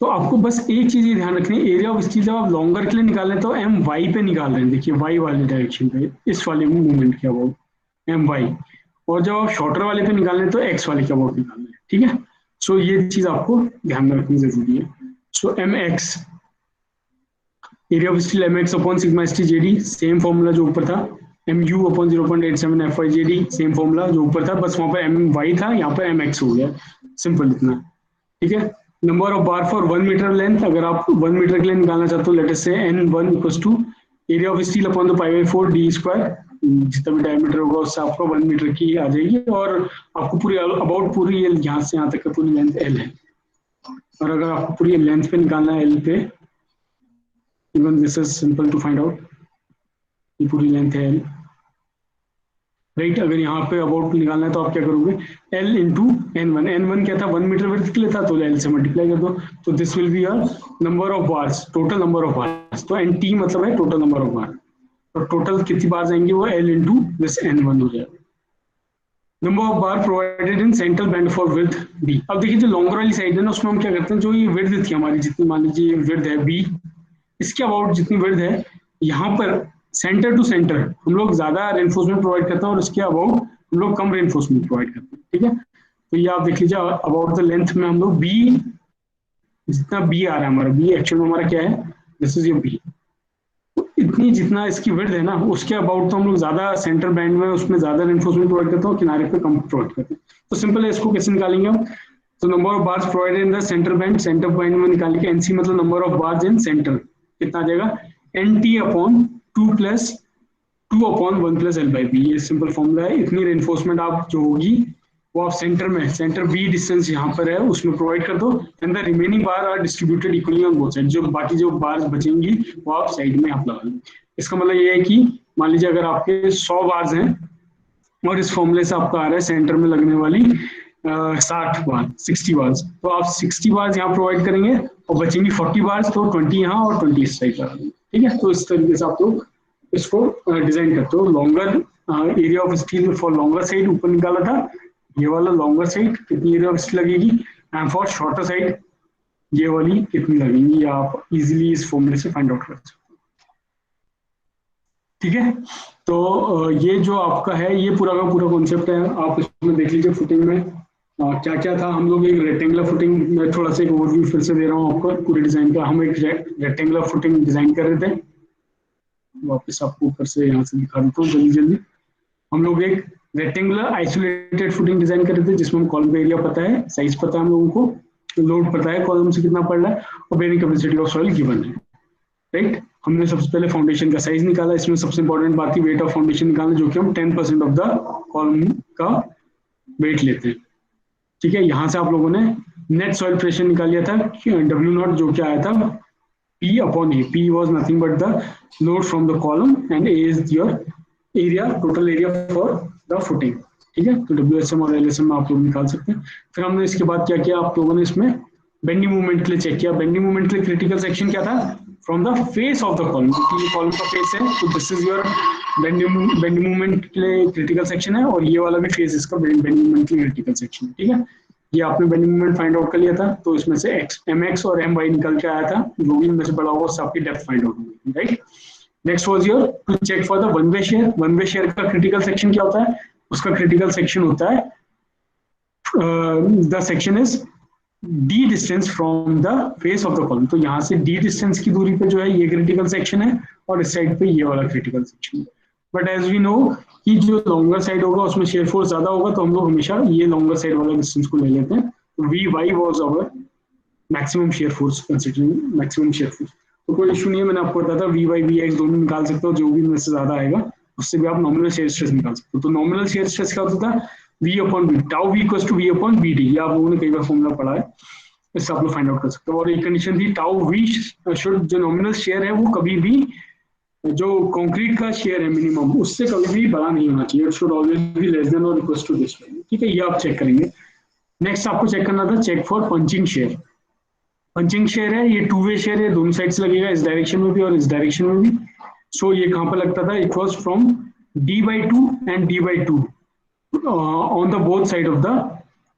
तो आपको बस एक चीज ये ध्यान रखनी है, एरिया ऑफ स्टील जब आप लॉन्गर के लिए निकाल रहे हैं तो एम वाई पे निकाल रहे हैं, देखिए वाई वाले डायरेक्शन पे, इस वाले मूवमेंट के अबाउट एम वाई, और जब आप शॉर्टर वाले पे निकाल रहे हैं तो एक्स वाले के अबाउट निकाल रहे हैं, ठीक है। सो ये चीज आपको ध्यान में रखनी जरूरी है। So M X, area of steel M X upon sigma S T J D, same formula जो ऊपर था, M U upon 0.87 F Y J D, same formula जो ऊपर था, बस वहां पर एम वाई था, यहाँ पर एम एक्स हो गया, सिंपल इतना, ठीक है। Number of bar for 1 metre length, अगर आप 1 मीटर के लिए निकालना चाहते हो, late us say n1 equals to area of steel upon the pi by 4 d square, जितना भी डायमीटर होगा उससे आपको 1 मीटर की आ जाएगी, और आपको पूरी अबाउट पूरी यहाँ से यहाँ तक का पूरी लेंथ एल है, और अगर आपको पूरी लेंथ पे निकालना है एल पे, even this is simple to find out, ये पूरी लेंथ है एल, राइट। अगर यहाँ पे अबाउट निकालना है तो आप क्या करोगे, L इंटू N1, N1 क्या था 1 मीटर विड्थ के लिए था, तो L से मल्टीप्लाई कर दो, तो this will be a number of bars, total number of bars, तो NT मतलब है टोटल नंबर ऑफ बार, और टोटल कितनी बार जाएंगे वो L इंटू दिस N1 हो जाएगा। Number of bar provided in central band for width B। अब देखिए जो लॉन्गर वाली साइड है ना, उसमें हम क्या करते हैं, जो ये विड्थ थी हमारी, जितनी मान लीजिए विड्थ है B, इसके अबाउट जितनी विड्थ है, यहाँ पर सेंटर टू सेंटर हम लोग ज्यादा रेनफोर्समेंट प्रोवाइड करते हैं, और इसके अबाउट हम लोग कम रेनफोर्समेंट प्रोवाइड करते हैं, ठीक है। तो ये आप देख लीजिए, अबाउट द लेंथ में हम लोग बी, जितना बी आ रहा है हमारा, बी एक्चुअल में हमारा क्या है, दिस इज योर बी, इतनी जितना इसकी विड्थ है ना, उसके अबाउट तो हम लोग ज्यादा सेंटर बैंड में उसमें ज्यादा रेनफोर्समेंट प्रोवाइड करते हैं, और किनारे पे कम प्रोवाइड करते हैं। तो सिंपल है, इसको कैसे निकालेंगे हम, तो number of bars provided in the centre band, centre band में निकाल के एनसी मतलब number of bars in centre, कितना आ जाएगा, NT upon 2 plus 2 upon 1 plus l by b, ये सिंपल फॉर्मूला है। इतनी रेनफोर्समेंट आप जो होगी वो आप सेंटर में, सेंटर बी डिस्टेंस यहाँ पर है उसमें प्रोवाइड कर दो, and the remaining bar are distributed equally on both side, जो बाकी जो बार्स बचेंगी वो आप साइड में आप लगा लो। इसका मतलब ये है कि मान लीजिए अगर आपके 100 बार्स हैं, और इस फॉर्मूले से आपका आ रहा है सेंटर में लगने वाली 60 बार, 60 बार्स, तो आप 60 बार्स यहाँ प्रोवाइड करेंगे, और बचेंगी 40 बार्स, तो 20 यहाँ और 20 इस साइड लगा देंगे, ठीक है। तो इस तरीके से आप लोग इसको डिजाइन करते हो। Longer area of steel for longer side ऊपर निकाला था, ये वाला लॉन्गर साइड कितनी एरिया ऑफ स्टील लगेगी, एंड फॉर शॉर्टर साइड ये वाली कितनी लगेगी, ये आप इजीली इस फॉर्मूले से फाइंड आउट कर सकते हो, ठीक है। तो ये जो आपका है, ये पूरा का पूरा कॉन्सेप्ट है, आप इसमें देख लीजिए फुटिंग में क्या क्या था। हम लोग एक रेक्टेंगुलर फुटिंग में, थोड़ा सा एक ओवरव्यू फिर से दे रहा हूँ आपको पूरे डिजाइन का, हम एक रेक्टेंगुलर फुटिंग डिजाइन कर रहे थे, वापस आपको ऊपर से यहाँ से दिखा देता हूँ जल्दी जल्दी। हम लोग एक रेक्टेंगुलर आइसोलेटेड फुटिंग डिजाइन कर रहे थे, जिसमें हम कॉलम का एरिया पता है, साइज पता है हम लोगों को, लोड पता है कॉलम से कितना पड़ रहा है, और bearing capacity of soil given है, राइट। हमने सबसे पहले फाउंडेशन का साइज निकाला, इसमें सबसे इंपॉर्टेंट बात थी वेट ऑफ फाउंडेशन निकालना, जो कि हम 10% ऑफ द कॉलम का वेट लेते हैं, ठीक है। यहाँ से आप लोगों ने नेट सॉइल प्रेशर निकाल लिया था, W0 जो क्या आया था, P upon A. P was nothing but the load from the column, and A is your area, total area for the footing, ठीक है। तो WSM और LSM आप लोग निकाल सकते हैं। फिर हमने इसके बाद क्या किया, आप लोगों ने इसमें बेंडिंग मूवमेंट के लिए चेक किया। बेंडिंग मूवमेंट के लिए क्रिटिकल सेक्शन क्या था, from the face of the column, क्योंकि ये कॉलम का फेस है, तो this is your bending movement के लिए क्रिटिकल सेक्शन है, और ये वाला भी फेस इसका बेंडिंग मूवमेंट के लिए क्रिटिकल सेक्शन है, ठीक है। ये आपने बेंडिंग मोमेंट फाइंड आउट कर लिया था, तो इसमें से mx और my निकल के आया था, जो भी इनमें से बड़ा होगा उससे आपकी डेप्थ फाइंड आउट होगी, right. Next was your to check for the one way shear. One way shear का क्रिटिकल सेक्शन क्या होता है, उसका क्रिटिकल सेक्शन होता है the section is d distance from the face of the column, तो यहाँ से d डिस्टेंस की दूरी पे जो है ये क्रिटिकल सेक्शन है, और इस साइड पे ये वाला क्रिटिकल सेक्शन है। बट एज वी नो कि जो लॉन्गर साइड होगा उसमें शेयर फोर्स ज्यादा होगा, तो हम लोग हमेशा ये लॉन्गर साइड वाला डिस्टेंस को ले लेते हैं। तो Vy was our maximum shear force, considering maximum shear force, तो कोई इशू नहीं है। मैंने आपको बताया था Vy Vx दोनों निकाल सकते हो, जो भी इनमें से ज्यादा आएगा उससे भी आप नॉमिनल शेयर स्ट्रेस निकाल सकते हो। तो नॉमिनल शेयर स्ट्रेस क्या होता था, V upon b, tau V equals to V upon b d, ये आप लोगों ने कई बार फॉर्मूला पढ़ा है, इससे आप लोग फाइंड आउट कर सकते हो। और एक कंडीशन थी टाउ V शुड, जो नॉमिनल शेयर है वो कभी भी जो कंक्रीट का शेयर है मिनिमम, उससे कभी भी बड़ा नहीं होना चाहिए, it should always be less then और इक्वल टू दिस, ठीक है। ये आप चेक करेंगे। नेक्स्ट आपको चेक करना था check for punching shear. Punching shear है, ये टू वे शेयर है, दोनों साइड से लगेगा, इस डायरेक्शन में भी और इस डायरेक्शन में भी। सो ये कहाँ पर लगता था, it was from D/2 and D/2 on the both side of the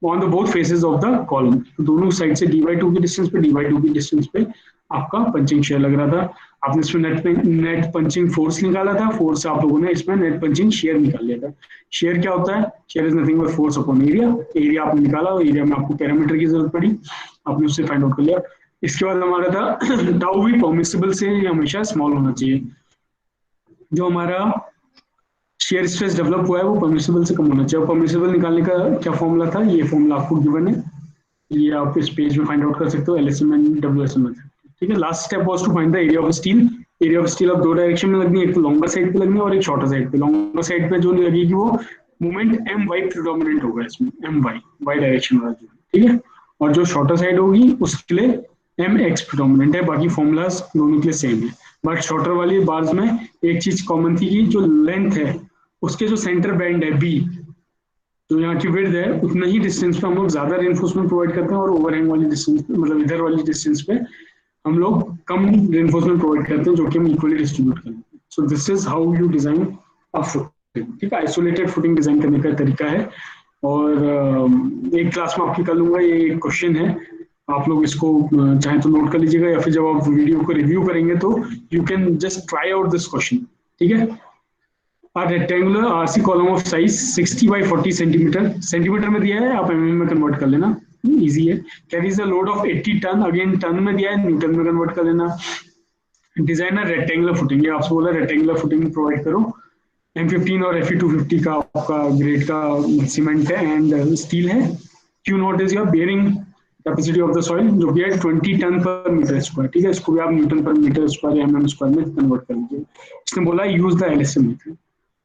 on the both faces of the column. तो दोनों साइड से dy2 की डिस्टेंस पे dy2 की डिस्टेंस पे आपका पंचिंग शेयर लग रहा था। आपने इसमें नेट पंचिंग फोर्स निकाला था, फोर्स से आप लोगों ने इसमें नेट पंचिंग शेयर निकाल लिया था। शेयर क्या होता है? Share is nothing but force upon area. Area आपने निकाला और एरिया में आपको पैरामीटर की जरूरत पड़ी, आपने उससे फाइंड आउट कर लिया। इसके बाद हमारा था टाउ भी परमिसिबल से हमेशा स्मॉल होना चाहिए। जो हमारा शेयर स्ट्रेस डेवलप हुआ है वो परमिसिबल से कम होना चाहिए। परमिसिबल निकालने का क्या फॉर्मूला था? ये फॉर्मूला आपको गिवन है, ये आप इस पेज में फाइंड आउट कर सकते हो, एलएसएम एंड डब्ल्यूएसएम में। ठीक है, last step was to find the area of steel. Area of steel अब दो डायरेक्शन में लगनी है, एक तो लॉन्गर साइड पे लगनी है और एक शॉर्टर साइड पे। लॉन्गर साइड पे जो लगेगी वो मोमेंट एम वाई प्रिडोमिनेंट होगा इसमें, एम वाई वाई डायरेक्शन वाला जो, ठीक है। और जो शॉर्टर साइड होगी उसके लिए एम एक्स प्रिडोमिनेंट है। बाकी फॉर्मूलाज दोनों के लिए सेम है, बट शॉर्टर वाली बार्स में एक चीज कॉमन थी कि जो लेंथ है उसके जो सेंटर बैंड है बी, तो यहाँ की विड्थ है, उतना ही डिस्टेंस पे हम लोग ज्यादा रेनफोर्समेंट प्रोवाइड करते हैं और ओवरहैंग वाली डिस्टेंस पे, मतलब इधर वाली डिस्टेंस पे हम लोग कम रेनफोर्समेंट प्रोवाइड करते हैं, जो कि हम इक्वली डिस्ट्रीब्यूट करते हैं। सो this is how you design a footing. ठीक है, आइसोलेटेड फुटिंग डिजाइन करने का तरीका है। और एक क्लास में आपकी कर लूंगा, ये एक क्वेश्चन है, आप लोग इसको चाहे तो नोट कर लीजिएगा या फिर जब आप वीडियो को रिव्यू करेंगे तो you can just try out this question. ठीक है, a rectangular RC column of size 60 by 40 centimetre, centimetre में दिया है, आप mm में कन्वर्ट कर लेना, इजी है। Carries the load of 80 ton, again ton में दिया है, न्यूटन में कन्वर्ट कर लेना। डिजाइनर रेक्टेंगुलर फुटिंग, ये आपसे बोला रेक्टेंगुलर फुटिंग प्रोवाइड करो। M15 और Fe250 का आपका ग्रेड का सीमेंट है एंड स्टील है। Q not is your bearing capacity of the soil, जो कि है 20 टन पर मीटर स्क्वायर। ठीक है, इसको भी आप न्यूटन पर मीटर स्क्वायर या mm स्क्वायर में कन्वर्ट कर लीजिए। इसने बोला use the LSM method.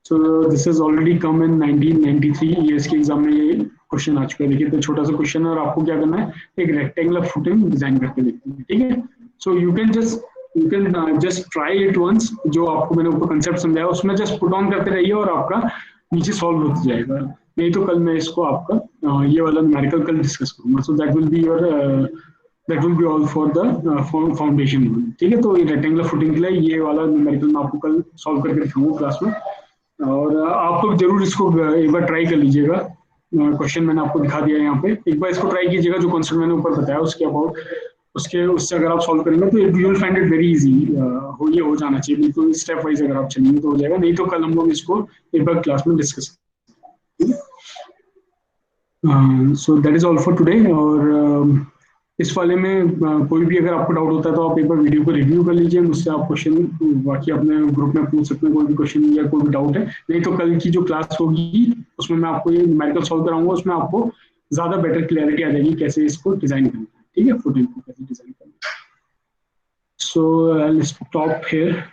So this is already come in 1993 years के एग्जाम में ये क्वेश्चन आ चुका है। देखिए, तो छोटा सा क्वेश्चन है और आपको क्या करना है, एक रेक्टेंगुलर फुटिंग डिजाइन करके देखते हैं। ठीक है, so you can just try it once. जो आपको मैंने ऊपर कंसेप्ट समझाया उसमें जस्ट पुट ऑन करते रहिए और आपका नीचे सॉल्व होता जाएगा। नहीं तो कल मैं इसको आपका ये वाला न्यूमेरिकल कल डिस्कस करूंगा। So that will be your that will be all for the foundation. ठीक है, तो ये रेक्टेंगुलर फुटिंग के लिए ये वाला न्यूमेरिकल मैं आपको कल सॉल्व करके दिखाऊंगा क्लास में। और आप लोग जरूर इसको एक बार ट्राई कर लीजिएगा। क्वेश्चन मैंने आपको दिखा दिया है यहाँ पे, एक बार इसको ट्राई कीजिएगा, जो कॉन्सेप्ट मैंने ऊपर बताया उसके अबाउट, उसके उससे अगर आप सॉल्व करेंगे तो you will find it very easy. ये हो जाना चाहिए बिल्कुल स्टेप वाइज, अगर आप चलेंगे तो हो जाएगा, नहीं तो कल हम लोग इसको एक बार क्लास में discuss. So that is all for today. और इस वाले में कोई भी अगर आपको डाउट होता है तो आप एक बार वीडियो को रिव्यू कर लीजिए, मुझसे आप क्वेश्चन बाकी अपने ग्रुप में पूछ सकते हैं, कोई भी क्वेश्चन या कोई भी डाउट है। नहीं तो कल की जो क्लास होगी उसमें मैं आपको ये न्यूमेरिकल सॉल्व कराऊंगा, उसमें आपको ज्यादा बेटर क्लैरिटी आ जाएगी कैसे इसको डिजाइन करना है। ठीक है, फुटिंग को कैसे डिजाइन करना है। सो आई स्टॉप हियर।